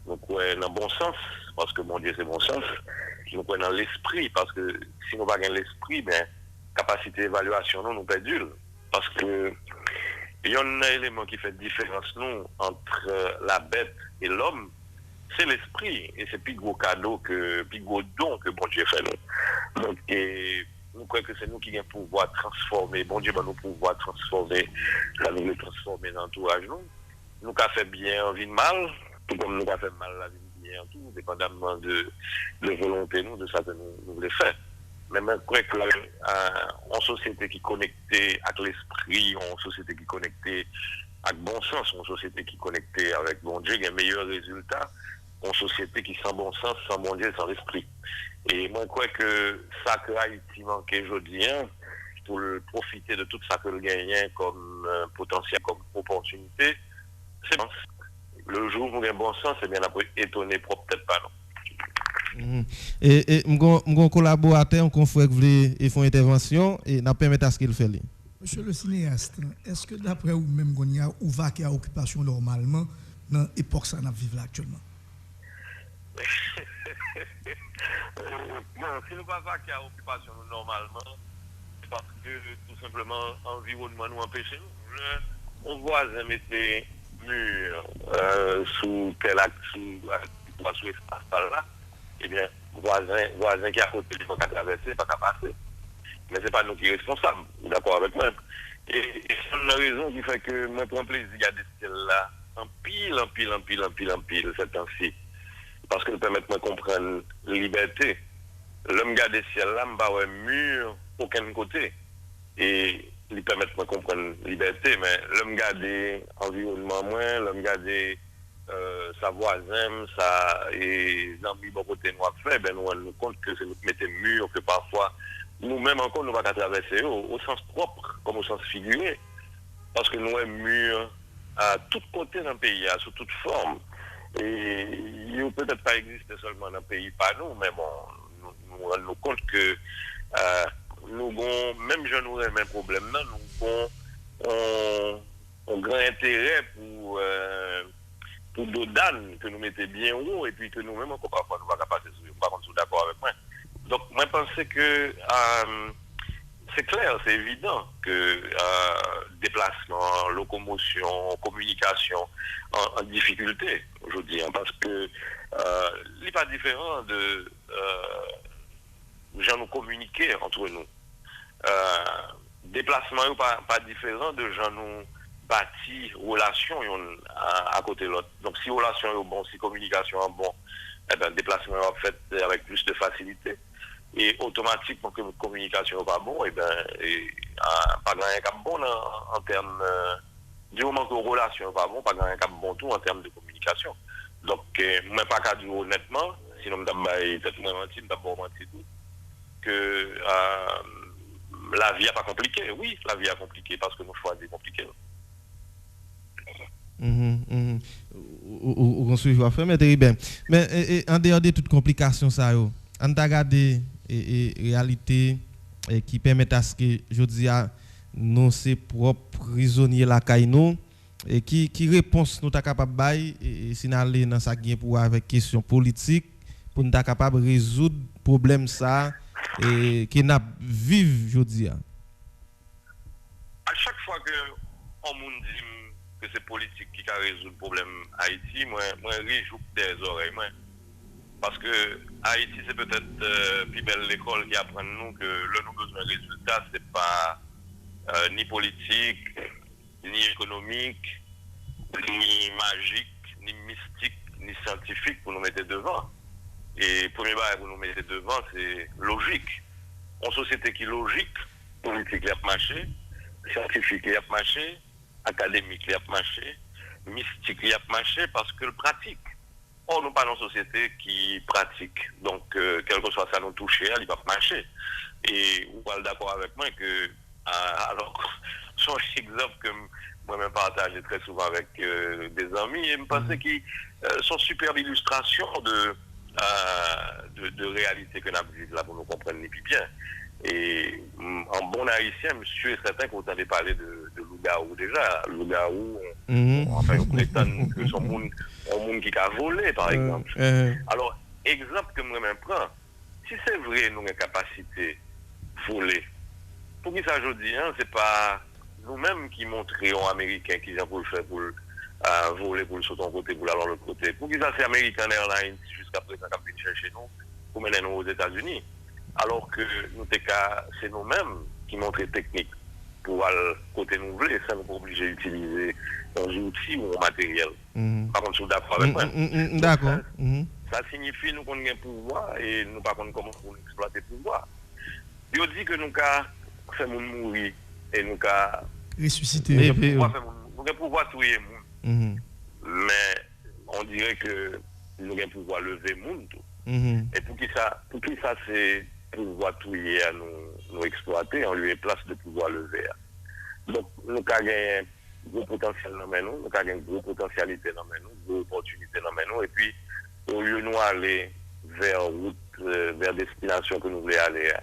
nous croyons dans le bon sens, parce que bon Dieu, c'est bon sens. Nous croyons dans l'esprit, parce que si nous n'avons pas l'esprit, ben, capacité d'évaluation, nous perdons. Parce que il y a un élément qui fait différence nous entre la bête et l'homme, c'est l'esprit. Et c'est plus gros cadeau plus gros don que bon Dieu fait nous. Donc, nous croyons que c'est nous qui avons le pouvoir transformer. Bon Dieu va nous pouvoir transformer, ça nous le transformer dans l'entourage. Nous avons fait bien en vie de mal, tout comme nous avons fait mal la vie de bien en tout, dépendamment de volonté nous, de ça que nous voulons faire. Mais je crois que en société qui est connectée avec l'esprit, en société qui est connectée avec bon sens, en société qui est connectée avec bon Dieu, il y a un meilleur résultat. En société qui sans bon sens, sans bon Dieu, sans l'esprit. Et moi, je crois que ça que Haïti manque aujourd'hui, pour profiter de tout ça que le gagne comme potentiel, comme opportunité, c'est bon. Le jour où nous avons bon sens, c'est bien après étonné, peut-être pas non. Et mon collaborateur, mon confrère qui voulait faire une intervention, et n'a permis à ce qu'il fait. Monsieur le cinéaste, est-ce que d'après vous même Gonia ou va qu'il y a occupation normalement dans l'époque ça nous vivons actuellement? Non, si nous pas qu'il y a occupation normalement, c'est parce que tout simplement l'environnement nous empêche nous. On voisin mettait mur sous tel axe, sous espace par là, eh bien, voisin qui a côté il faut qu'à traverser, pas qu'à passer. Mais c'est pas nous qui sommes responsables, d'accord avec moi. Et c'est une raison qui fait que moi prends plaisir à des stèles-là en pile, cette temps-ci. Parce que nous permettent de comprendre la liberté. L'homme garde des ciels-là, je ne un mur aucun côté. Et ils permettent de comprendre la liberté, mais l'homme garde l'environnement moins, l'homme garde sa voisine, et l'envie de côté nous a fait, ben nous rendons compte que c'est nous qui mettons mur, que parfois, nous-mêmes encore, nous ne pouvons pas traverser au sens propre, comme au sens figuré. Parce que nous avons mur à tous côtés dans le pays, sous toute forme. Et il ne peut peut-être pas exister seulement dans le pays, pas nous, mais bon, nous rendons compte que nous avons, même je nous ai un problème, nous avons un grand intérêt pour d'autres dames que nous mettons bien haut et puis que nous-mêmes, encore parfois, nous ne pouvons pas passer sur eux. Par contre, je suis d'accord avec moi. Donc, moi, je pense que c'est clair, c'est évident que déplacement, locomotion, communication en difficulté aujourd'hui, hein, parce que il n'est pas différent de gens nous communiquer entre nous. Déplacement n'est pas différent de gens nous bâtir relations à côté de l'autre. Donc si relation est bon, si communication est bon, eh ben déplacement est fait avec plus de facilité. Et automatiquement que notre communication n'est pas bon, et ben pas grand cap bon en termes du moment que relation n'est pas bon, pas grand cap bon tout en termes de communication. Donc moi pas qu'à dire honnêtement, sinon me d'abord peut-être moi mentir, d'abord mentir tout que la vie n'est pas compliquée. Oui, la vie est compliquée parce que nous choisissons compliqué. On suit à faire mais très bien. Mais en dehors de toutes complications ça yo, on t'a regardé réalité qui permettent à ce que je dis à nous ses propres prisonniers la caille et qui réponse nous ta capable bail et signaler dans ça gain pour avec question politique pour nous ta capable résoudre problème ça et qui n'a vivre je dis à chaque fois que on me dit que c'est politique qui a résolu le problème Haïti, moi réjoue des oreilles moi. Parce que Haïti, c'est peut-être plus belle l'école qui apprend nous que le nous besoin de résultats, c'est pas ni politique, ni économique, ni magique, ni mystique, ni scientifique pour nous mettre devant. Et premier bail pour nous mettre devant, c'est logique. En société qui est logique, politique qui a marché, scientifique qui a marché, académique qui a marché, mystique qui a marché parce que le pratique. Or, nous parlons d'une société qui pratique. Donc, quel que soit ça nous touche, elle va marcher. Et vous parlez d'accord avec moi que, alors, son exemple que moi-même partage très souvent avec des amis, et je pense qu'ils sont superbe illustration de réalité que nous vivons là pour nous comprendre les plus bien. Et en bon haïtien, monsieur est certain que vous avez parlé de loup-garou déjà. Loup-garou, enfin, on prétend que son monde qui a volé, par exemple. Alors, exemple que moi-même prends, si c'est vrai, nous avons une capacité de voler, pour qui ça aujourd'hui, hein, c'est pas nous-mêmes qui montrions aux Américains qui ont pour le faire pour voler, pour le sauter d'un côté, pour aller de l'autre côté. Pour qui ça, c'est American Airlines jusqu'à présent qui a pu chercher nous pour mener nous aux États-Unis. Alors que c'est nous-mêmes qui montrons technique pour aller côté nous voulons, ça nous pas obligé d'utiliser un outil ou un matériel. Par contre, je suis d'accord avec moi. D'accord. Ça signifie nous qu'on a un pouvoir et nous pas comment pour exploiter le pouvoir. Il dit que nous avons fait mourir et nous avons ressusciter. Nous avons pouvoir tuer le monde. Mais on dirait que nous avons pouvoir lever le monde. Et pour qui ça c'est pouvoir tuer à nous exploiter, on lui est place de pouvoir lever. Donc, nous avons un gros potentiel dans nous, nous avons une grosse potentialité dans nous, une grosse opportunité dans nous, et puis, au lieu de nous aller vers route, vers destination que nous voulons aller,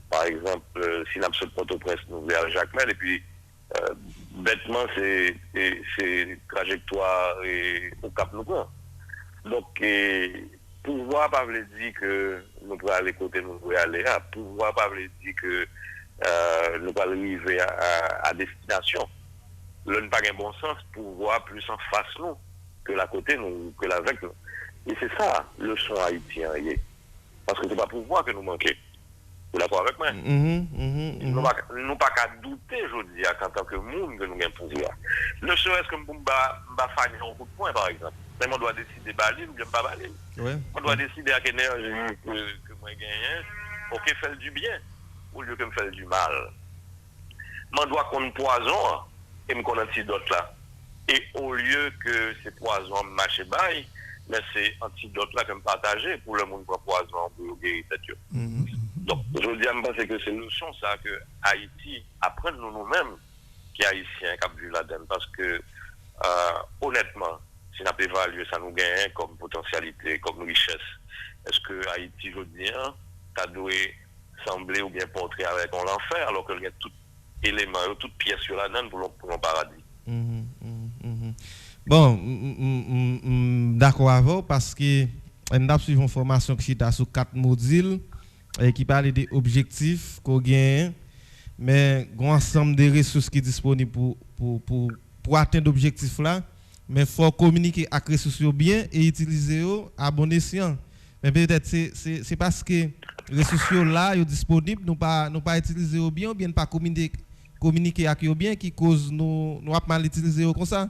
Par exemple, si nous sommes Port-au-Prince, nous voulons à Jacmel, et puis, bêtement, c'est trajectoire et au Cap nous prend. Donc, pouvoir pas veut dire que nous pouvons aller côté nous pouvons aller à. Pouvoir pas veut dire que nous pouvons arriver à destination. Là, nous pas un bon sens pour voir plus en face nous que la côté nous, que l'avec nous. Et c'est ça, le son haïtien. Parce que c'est pas pouvoir que nous manquons. Vous d'accord avec moi? Nous pas qu'à douter, je dis, en tant que monde que nous avons pouvoir. Ne serait-ce que nous avons fait un coup de poing, par exemple. Mais on doit décider de baler ou bien pas baler. On doit décider à quelle énergie que moi gagne pour qu'elle fasse du bien au lieu que me fasse du mal. On doit qu'on poison et me connaître antidote là. Et au lieu que ces poisons marchent bail, mais c'est antidote là que me partager pour le monde pour poison pour guérir cette. Donc, je dis à me penser que c'est une notion ça que Haïti apprend nous-mêmes qui haïtiens qui ont vu là-dedans parce que honnêtement, si on a évalué ça nous gagne comme potentialité, comme richesse, est-ce que Haïti, je dis, ça doit sembler ou bien portrer avec un enfer alors qu'il y a tout élément, toute pièce sur la donne pour un paradis? Bon, d'accord avec vous parce que on a suivi une formation qui est sur 4 modules et qui parle des objectifs qu'on gagne, mais il y a un ensemble de ressources qui sont disponibles pour atteindre l'objectif là. Mais il faut communiquer avec les ressources bien et utiliser à bon escient. Mais peut-être c'est parce que les ressources là sont disponibles, nous pas utiliser bien ou bien pas communiquer avec eux bien qui cause nous mal utiliser comme ça.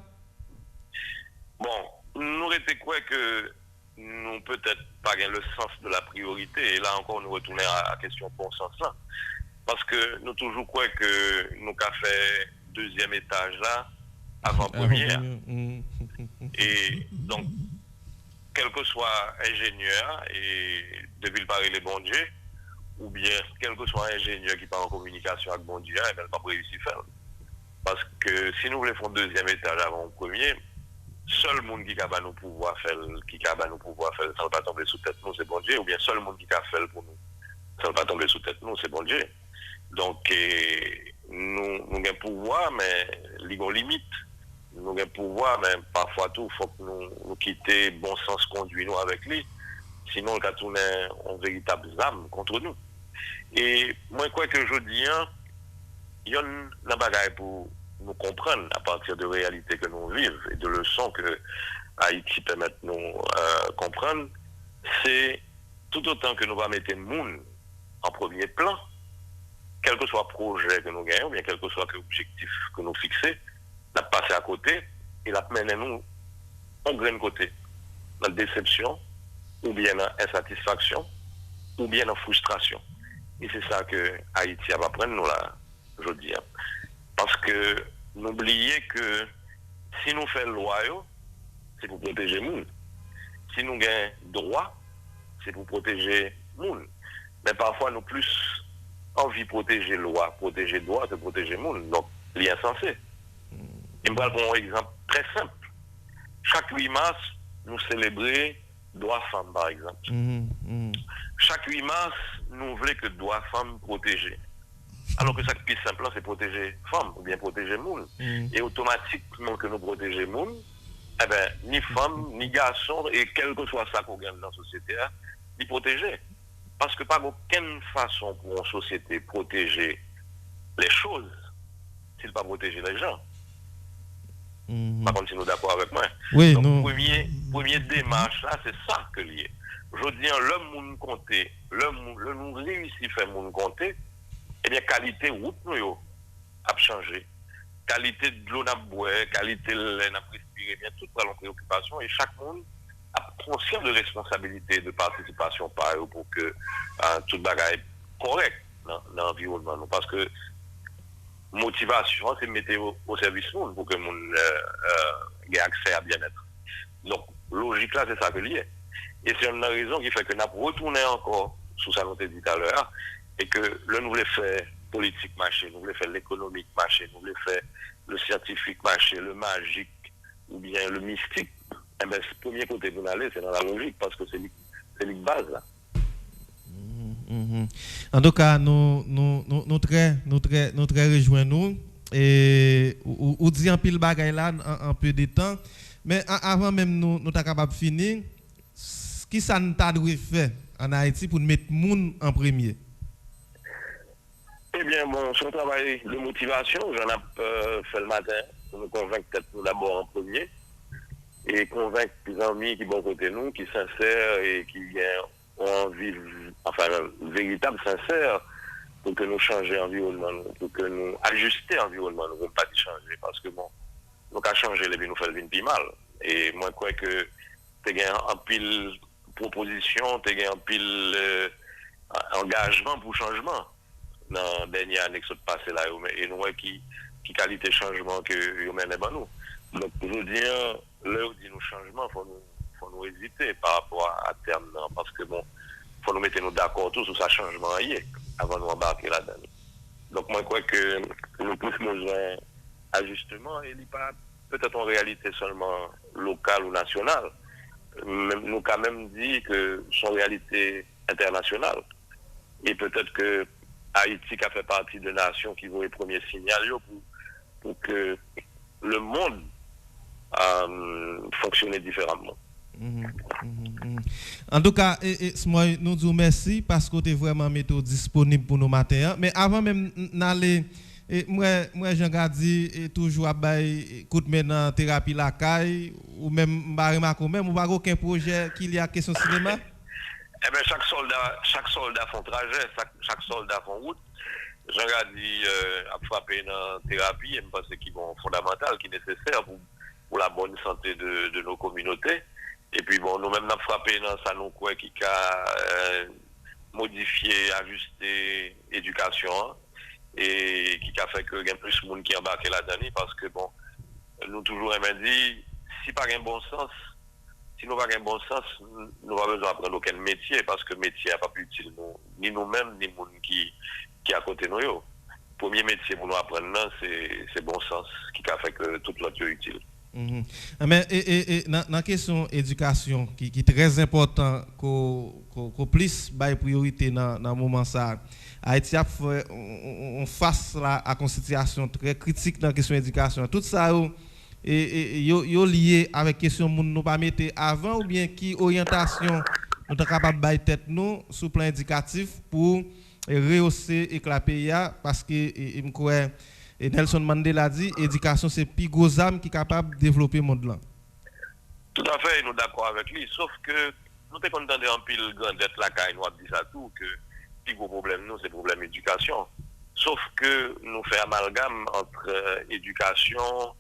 Bon, nous étions quoi que nous peut-être pas le sens de la priorité et là encore nous retournons à la question bon sens là parce que nous toujours quoi que nous avons fait deuxième étage là avant première. Et donc, quel que soit ingénieur, et depuis le parler les bon Dieu, ou bien quel que soit ingénieur qui parle en communication avec bon Dieu, il n'a pas réussi à faire. Parce que si nous voulons faire un deuxième étage avant le premier, seul monde qui a nous pouvoir faire, ça ne va pas tomber sous tête nous, c'est bon Dieu, ou bien seul monde qui a fait pour nous, ça ne va pas tomber sous tête nous, c'est bon Dieu. Donc, nous avons un pouvoir, mais il y a une limite. Nous avons un pouvoir, mais parfois tout, il faut que nous quittions bon sens conduit nous avec lui. Sinon, on va tourner en véritable âme contre nous. Et moi, je crois que je dis, il y a une bagaille pour nous comprendre à partir de réalités que nous vivons et de leçons que Haïti permet de nous comprendre. C'est tout autant que nous allons mettre le monde en premier plan, quel que soit le projet que nous gagnons, ou bien quel que soit l'objectif que nous fixons, la passer à côté et la mener nous en grain côté, dans la déception, ou bien dans insatisfaction, ou bien dans frustration. Et c'est ça que Haïti va prendre nous là, je dis. Parce que n'oubliez que si nous faisons loi, c'est pour protéger le monde. Si nous gagnons droit, c'est pour protéger le monde. Mais parfois, nous plus envie de protéger loi, protéger droit que protéger le monde. Donc, c'est insensé. Et je vais prendre un exemple très simple. Chaque 8 mars, nous célébrons droit femme, par exemple. Chaque 8 mars, nous voulons que droit femme protégé. Alors que ça qui est plus simple, c'est protéger femme ou bien protéger le monde. Et automatiquement que nous protégeons le monde, eh ben, ni femme, ni garçon, et quel que soit ça qu'on gagne dans la société, ni protéger. Parce que pas aucune façon pour une société protéger les choses, s'il ne pas protéger les gens. Par contre, si nous sommes d'accord avec moi. Oui, donc, premier démarche là, c'est ça que lié. Je dis, le monde compté, le nous réussit à faire le monde compter, eh bien, qualité route nous a changé. Qualité de l'eau n'a boire, qualité de l'air n'a respiré, bien tout pour la préoccupation et chaque monde a conscience de responsabilité de participation par eux pour que tout le bagage est correct dans l'environnement. Parce que motivation, c'est de mettre au service monde pour que le monde ait accès à bien-être. Donc, logique là, c'est ça que lié. Et c'est une raison qui fait que nous avons retourné encore sous ça, nous dit tout à l'heure, et que le nous voulons faire politique marché, nous voulons faire l'économique marché, nous voulons faire le scientifique marché, le magique ou bien le mystique. Eh bien, ce premier côté pour nous aller, c'est dans la logique parce que c'est la base là. En tout cas, nous très rejoignons nous et ou dit en pile bagaille là en peu de temps, mais avant même nous t'a capable finir, qui ça nous t'a dû faire en Haïti pour mettre monde en premier? Eh bien, bon, son travail de motivation, j'en ai fait le matin pour nous convaincre peut-être nous d'abord en premier et convaincre les amis qui sont côté nous, qui sont sincères et qui ont envie, enfin, véritable, sincère, pour que nous changions l'environnement, pour que nous ajuster l'environnement, nous ne pouvons pas changer parce que bon, nous avons changé les nous faisons bien mal. Et moi, je crois que tu as un pile proposition, tu as un pile engagement pour changement dans la dernière année qui s'est passée là, et nous voyons qui qualité de changement que nous menons nous. Donc, je veux dire, là où dit nous changement, il faut nous hésiter par rapport à terme, parce que bon, il faut nous mettre nous d'accord tous sur ce changement avant de nous embarquer là-dedans. Donc, moi, je crois que nous tous besoin d'ajustement, et il n'est pas peut-être en réalité seulement locale ou nationale. Nous quand même dit que son réalité internationale. Et peut-être que Haïti qui a fait partie de nations qui vont les premiers signaux pour que le monde fonctionne différemment. En tout cas, moi, nous disons merci parce que tu es vraiment disponible pour nos matins. Mais avant même d'aller, moi Jean dit toujours à coup de main dans thérapie la caille ou même même ou pas aucun projet qu'il y a question cinéma. Eh bien, chaque soldat font trajet, chaque soldat font route. Jean dit à frapper dans thérapie, je pense qu'il est fondamental, qui est nécessaire pour la bonne santé de nos communautés. Et puis bon, nous-mêmes, nous avons frappé dans ça, nous quoi qui a modifié, ajusté l'éducation et qui a fait que il y a plus de monde qui embarqué là-dedans parce que bon, nous toujours aimons dire, si pas un bon sens, si nous n'avons pas un bon sens, nous n'avons pas besoin d'apprendre aucun métier parce que le métier n'est pas plus utile, ni nous-mêmes, ni les gens qui à côté de nous. Le premier métier pour nous apprendre, c'est bon sens qui a fait que tout l'autre est utile. Mais dans la question éducation, qui est très important, qu'on plus baille priorité dans le moment ça, Haïti a fait face à une situation très critique dans la question éducation. Tout ça est lié avec la question que nous pas mettre avant ou bien qui orientation nous sommes capables de bailler tête nous sur le plan éducatif pour rehausser le pays parce que et Nelson Mandela dit éducation c'est plus gros âme qui est capable de développer le monde là. Tout à fait, nous d'accord avec lui, sauf que nous sommes contents en pile grande dette là quand nous a dit ça tout que le plus gros problème nous c'est le problème éducation. Sauf que nous faisons amalgame entre éducation,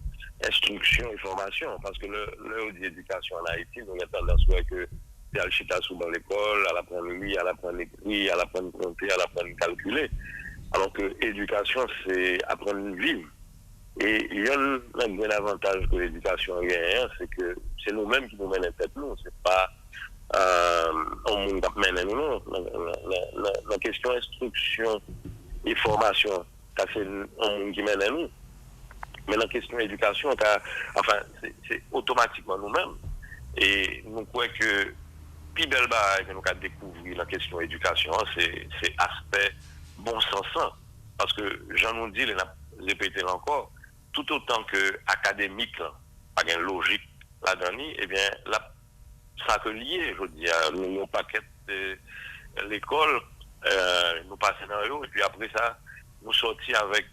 instruction et formation parce que le dit éducation en Haïti, nous avons tendance à que c'est à chita sous dans l'école, à l'apprendre lire, à l'apprendre écrire, à l'apprendre compter, à l'apprendre calculer. Alors que l'éducation, c'est apprendre à vivre. Et il y a un bon avantage que l'éducation a, c'est que c'est nous-mêmes qui nous menons tête nous. C'est pas on monde qui mène nous. La question instruction et formation, c'est on monde qui mène nous. Mais la question éducation, c'est automatiquement nous-mêmes. Et nous croyons que plus belle barre que nous avons découvert la question éducation, c'est aspect bon sens. Parce que Jean nous dit, je répète encore, tout autant que académique, pas une logique là-dedans, eh bien, là, ça que lié, je veux dire, nous paquet de l'école, nous passons dans eux, et puis après ça, nous sortis avec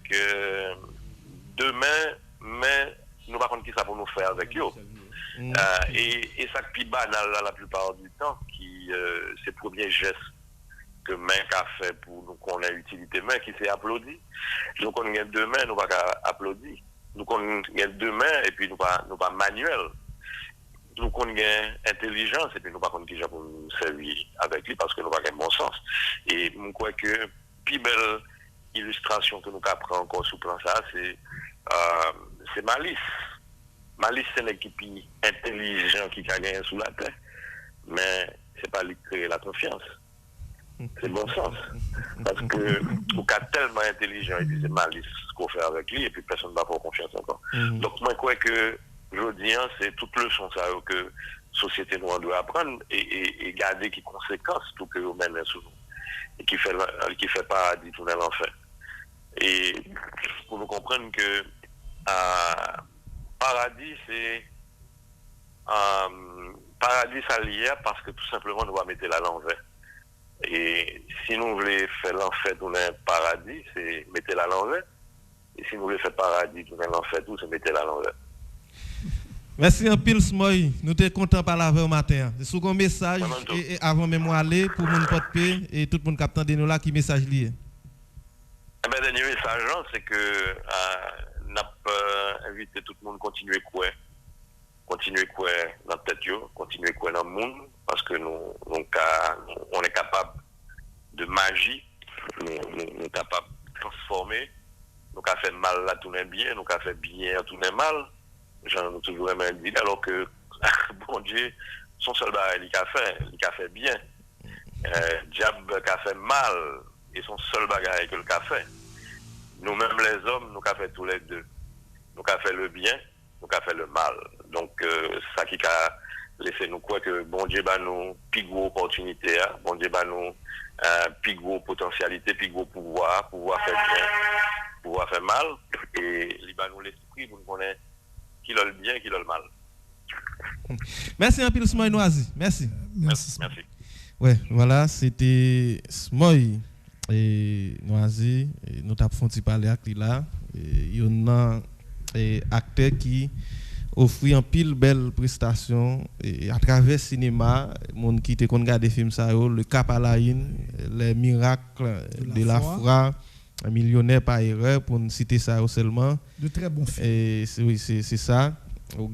deux mains, mais nous ne savons pas qui ça pour nous faire avec eux. Et ça qui est banal la plupart du temps, c'est le premier geste que main a fait pour nous qu'on a utilité main qui s'est applaudi. Donc on a deux mains, nous pas applaudir. Nous on a deux mains et puis nous pas manuel. Nous on a intelligence et puis nous pas qui pour nous servir avec lui parce que nous pas bon sens. Et je crois que plus belle illustration que nous apprenons encore sous plan ça, c'est Malice. Malice c'est l'équipe intelligent qui a gagné sous la terre, mais c'est pas lui créer la confiance. C'est bon sens. Parce que vous êtes tellement intelligent et puis c'est Malice ce qu'on fait avec lui et puis personne ne va avoir confiance encore. Donc moi je crois que je dis c'est toute leçon ça que la société nous doit apprendre et garder qui conséquences tout que vous menez sous nous. et qui fait paradis tout dans l'enfer. Et pour nous comprendre que paradis, c'est paradis ça lié parce que tout simplement nous va mettre la l'envers. Et si nous voulons faire l'enfer tout dans paradis, c'est mettre la l'envers. Et si nous voulons faire paradis tout dans l'enfer tout, c'est mettre la l'envers. Merci un pile Smoy, nous sommes contents par la au matin. Sous un message et avant même aller pour mon pote paix et tout le monde captant de nous là qui message lié. Eh ben dernier message c'est que n'a invité tout le monde continuer quoi dans tête yo, continuer quoi dans le monde parce que on est capable de magie, nous capable de transformer, nous qu'a fait mal là tout n'est bien, nous qu'a fait bien tout n'est mal. J'en ai toujours vraiment dit alors que bon Dieu son seul bagage il a fait bien. Diable qui a fait mal et son seul bagage que le qu'a fait. Nous-mêmes les hommes, nous qu'a fait tous les deux. Nous qu'a fait le bien, nous qu'a fait le mal. Donc ça qui a laissé nous croire que bon Dieu bah nous plus gros opportunité, bon Dieu bah nous plus gros potentialité, plus gros pouvoir faire bien, pouvoir faire mal et il va nous l'esprit pour nous connaître qui l'a le bien, qui l'a le mal. Merci un peu Smoy Noisy. Merci. Merci. Ouais, voilà, c'était Smoy et Noisy, nous t'avons fait parler avec lui là. Il y a un acteur qui offre un pile belle prestation et à travers le cinéma, monde qui te regarde des films ça le Cap à la Hine, les miracles de la foi. Un millionnaire par erreur pour ne citer ça seulement. De très bons films. Et c'est ça. Au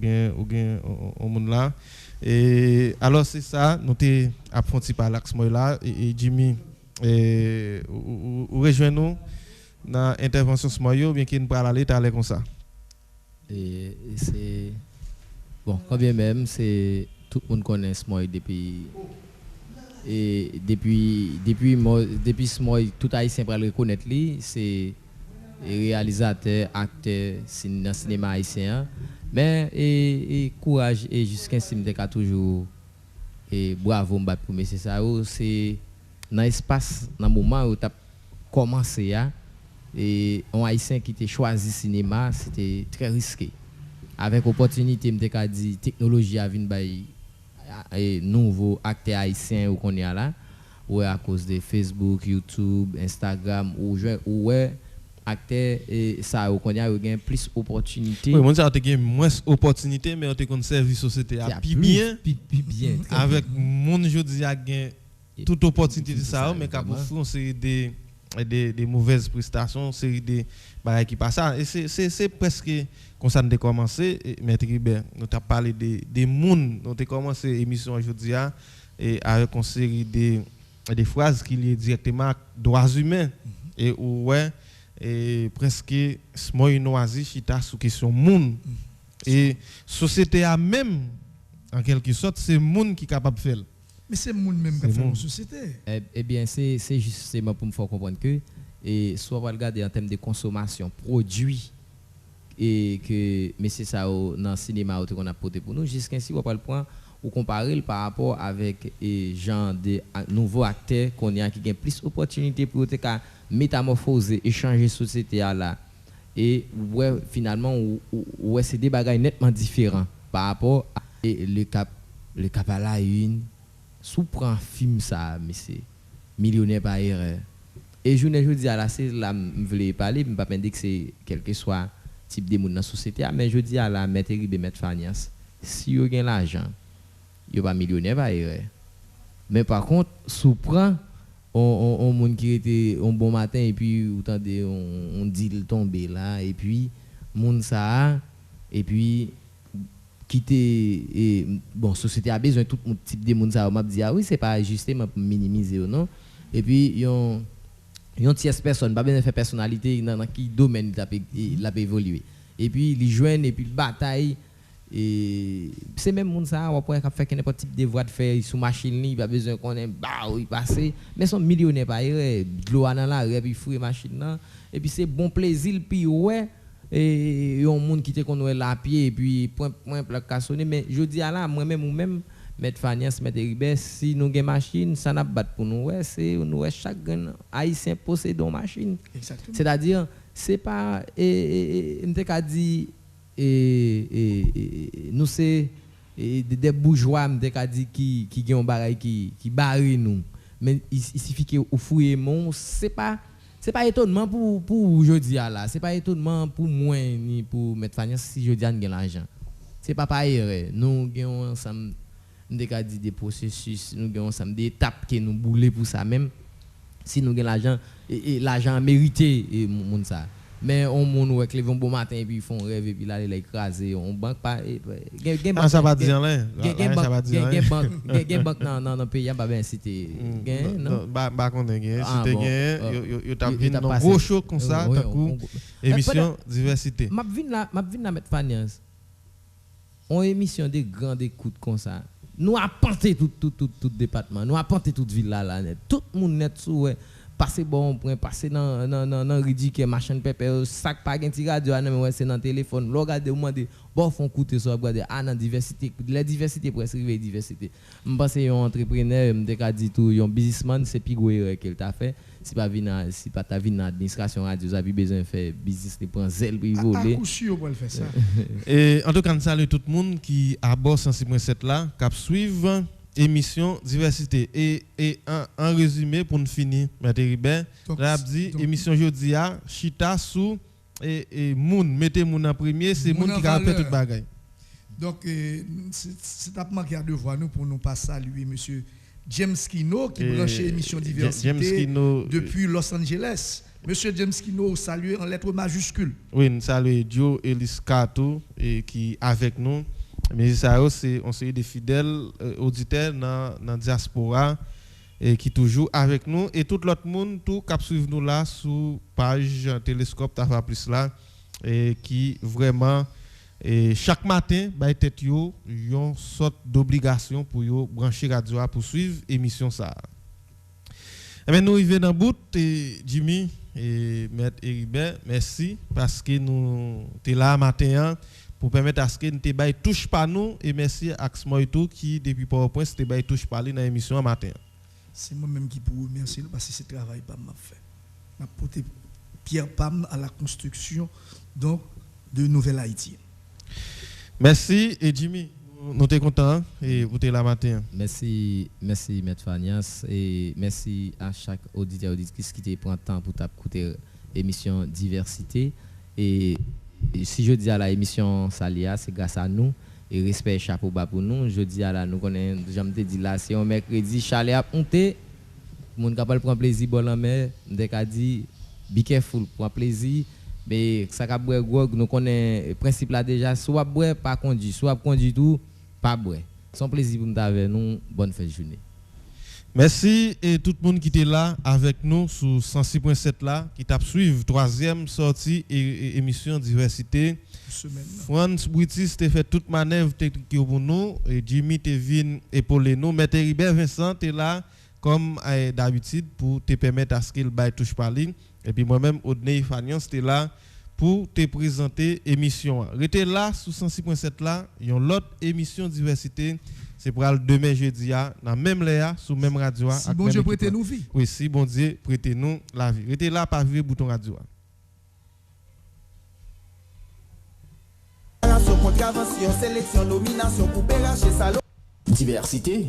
monde là. Et alors c'est ça. Nous t'es apprenti par l'axe là et Jimmy ou rejoins-nous dans l'intervention Smoyo bien qu'il ne parle aller t'aller comme ça. Et c'est bon quand bien même c'est tout le monde connaît Smoy depuis. Et depuis Smoy, tout haïtien pour le reconnaître lui, c'est réalisateur, acteur dans le cinéma haïtien. Mais et courage et jusqu'à ce que toujours et bravo m'bat pour monsieur ça c'est dans l'espace dans le moment où tu as commencé et un haïtien qui t'a choisi cinéma, c'était très risqué. Avec opportunité m'ta dit technologie a vinn bay et nouveau acteur haïtien ou qu'on est là ou à cause de Facebook, YouTube, Instagram ou acteur et ça ou qu'on a eu plus opportunité. Oui, moi ça a eu moins opportunité mais on te conserve société à bien avec monde jodi a gain toute opportunité de ça mais quand on c'est des mauvaises prestations, c'est des bagages qui passent et c'est presque comme ça nous avons commencé maître Ribert nous avons parlé des monde nous avons commencé l'émission aujourd'hui et avec une série des phrases qui liées directement droits humains et ouais et presque Smoy Noisy chita sous question monde et société a même en quelque sorte c'est monde qui capable de faire. Mais c'est monde même qui fait une société. Eh bien c'est justement pour me faire comprendre que et soit on va regarder en termes de consommation produits et que mais c'est ça dans le cinéma qu'on a porté pour nous jusqu'ici on va le point ou comparer par rapport avec genre de nouveaux acteurs qu'on a qui ont plus d'opportunités pour métamorphoser et changer société là et ouais finalement ouais c'est des bagages nettement différents par rapport à le cap à la une sous prend film ça mais c'est millionnaire par erreur et je dis à la c'est là me voulais parler me pas dire que c'est quel que soit type de monde dans la société mais je dis à la maître Ribé maître Fanias si vous avez l'argent vous pas millionnaire par erreur mais par contre sous prend on monde qui était un bon matin et puis on dit le tomber là et puis monde ça et puis quitter et bon société a besoin tout type de monde ça m'a dit ah oui c'est pas justement pour minimiser non et puis yon tierce personne pas bien faire personnalité dans qui domaine il a évolué et puis les joindre et puis bataille et c'est même monde ça on pourrait faire n'importe type de voie de faire sous machine il pas besoin qu'on ait il passer mais son millionnaire pas de l'eau dans la rue puis fouiller machine là et puis c'est bon plaisir puis ouais et un monde qui te qu'on la pied et puis point plaque sonner mais je dis à là moi même ou même mettre Fanias, mettre Ribet, si nous avons machine, ça n'a pas pour nous. Ouais, c'est nous chaque haïtien possède une machine. Exactement. C'est-à-dire c'est pas m'te dit nous c'est des bourgeois m'te dit qui ont baray qui barre nous. Mais il suffit que au fouiller mon c'est pas étonnement pour aujourd'hui là, c'est pas étonnement pour moi ni pour mettre Fanias si je dis a l'argent. C'est pas pareil, nous avons ensemble des processus, nous avons ensemble des étapes que nous bouler pour ça même si nous avons l'argent et l'argent mérité et monde ça. Mais on monde qui lève un bon matin et puis ils font rêve et puis là les écraser on banque pas ça va dire là banque non pays pas bien cité non pas connait gain cité gain yo t'a vinn dans gros show comme ça d'un coup émission diversité m'a vinn là mettre Fanias on émission des grandes écoutes comme ça nous apporter tout département nous apporter toute ville là net tout monde net sous passer bon point passer dans ridicule machin pépé sac pas gain ti radio mais ouais c'est dans téléphone regarder demander bon font coûter ça regarder dans diversité la diversité presque rive diversité me penser un entrepreneur me déca dit tout un businessman c'est pigouer qu'elle t'a fait si pas ta vie dans administration radio ça a besoin faire business les prend zèle pour voler coup sûr pour le faire ça et en tout cas salut tout le monde qui à bord 106.7 là cap suivre émission diversité et en résumé pour nous finir Maître Ribet là dit émission jodi a chita sous et moun mettez moun en premier c'est moun qui a fait toute bagaille donc c'est tapement qui a devoir nous pour nous pas saluer monsieur James Kino qui branche émission diversité depuis Los Angeles. Monsieur James Kino salué en lettres majuscules. Oui, nous saluons Dio Elis Kato et qui avec nous. Mais ça c'est on série des fidèles auditeurs dans diaspora et qui toujours avec nous et tout l'autre monde tout cap suivre nous là sur page Télescope Tafa Plus là et qui vraiment et chaque matin ba tête yo yon sorte d'obligation pour yo brancher radio pour suivre émission ça. Et ben nous arrivons dans bout et Jimmy et Maître Ribet merci parce que nous t'es là matin pour permettre à ce que nous te bail touche pas nous et merci à Axmoito qui depuis PowerPoint te bail touche pas lui dans émission matin. C'est moi même qui pour remercier parce que ce travail pas m'a fait. M'a porté pierre pam à la construction donc de Nouvelle Haïti. Merci et Jimmy, nous sommes contents et vous êtes là matin. Merci Maître Fanias et merci à chaque auditeur auditrice qui prend le temps pour écouter l'émission Diversité et si je dis à la émission Salia, c'est grâce à nous et respect chapeau bas pour nous. Je dis à la nous connaît j'aime te dire là c'est un mercredi chalet a monter monde capable prendre plaisir bon la mer dès qu'a dit be careful prendre plaisir. Mais ça ka boire grog nous connaît principe là déjà soit boire pas conduire soit conduire tout pas boire son plaisir pour nous avec nous bonne fin de journée. Merci et tout le monde qui était là avec nous sur 106.7 là qui t'a suivre troisième sortie et émission diversité. France Britis t'a fait toute manœuvre technique pour nous et Jimmy te vient épauler nous. Maître Ribet Vincent t'es là comme d'habitude pour te permettre à ce qu'il baille touche par ligne. Et puis moi-même, Odney Fanias, c'était là pour te présenter l'émission. Restez là, sous 106.7 là, il y a une autre émission diversité. C'est pour le demain jeudi, dans la même léa, sous même radio. Si bon Dieu prêtez nous vie. Oui, si bon Dieu prêtez nous la vie. Restez là, pas virer bouton radio.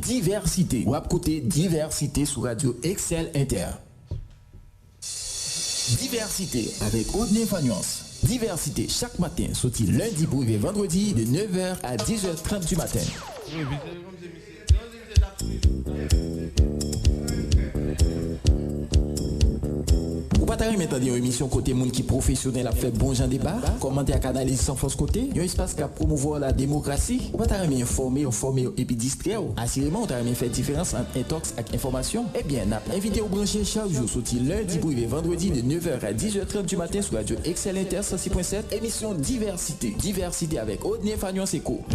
Diversité. Ou à côté diversité sur Radio Excel Inter. Diversité avec Odney Fanias. Diversité chaque matin, sorti lundi pour vendredi de 9h à 10h30 du matin. Ou pas t'arrêter maintenant une émission côté monde qui professionnel a fait bon genre débat, commenter à canaliser sans force côté, un espace qui a promouvoir la démocratie. Ou pas t'arrêter informer et puis distraire. Assurément, on t'arrêter faire différence entre intox et information. Eh bien, n'a invité au brancher chaque jour sorti lundi pour vendredi de 9h à 10h30 du matin sur Radio Excel Inter 106.7, émission Diversité. Diversité avec Odney Fanias Eco.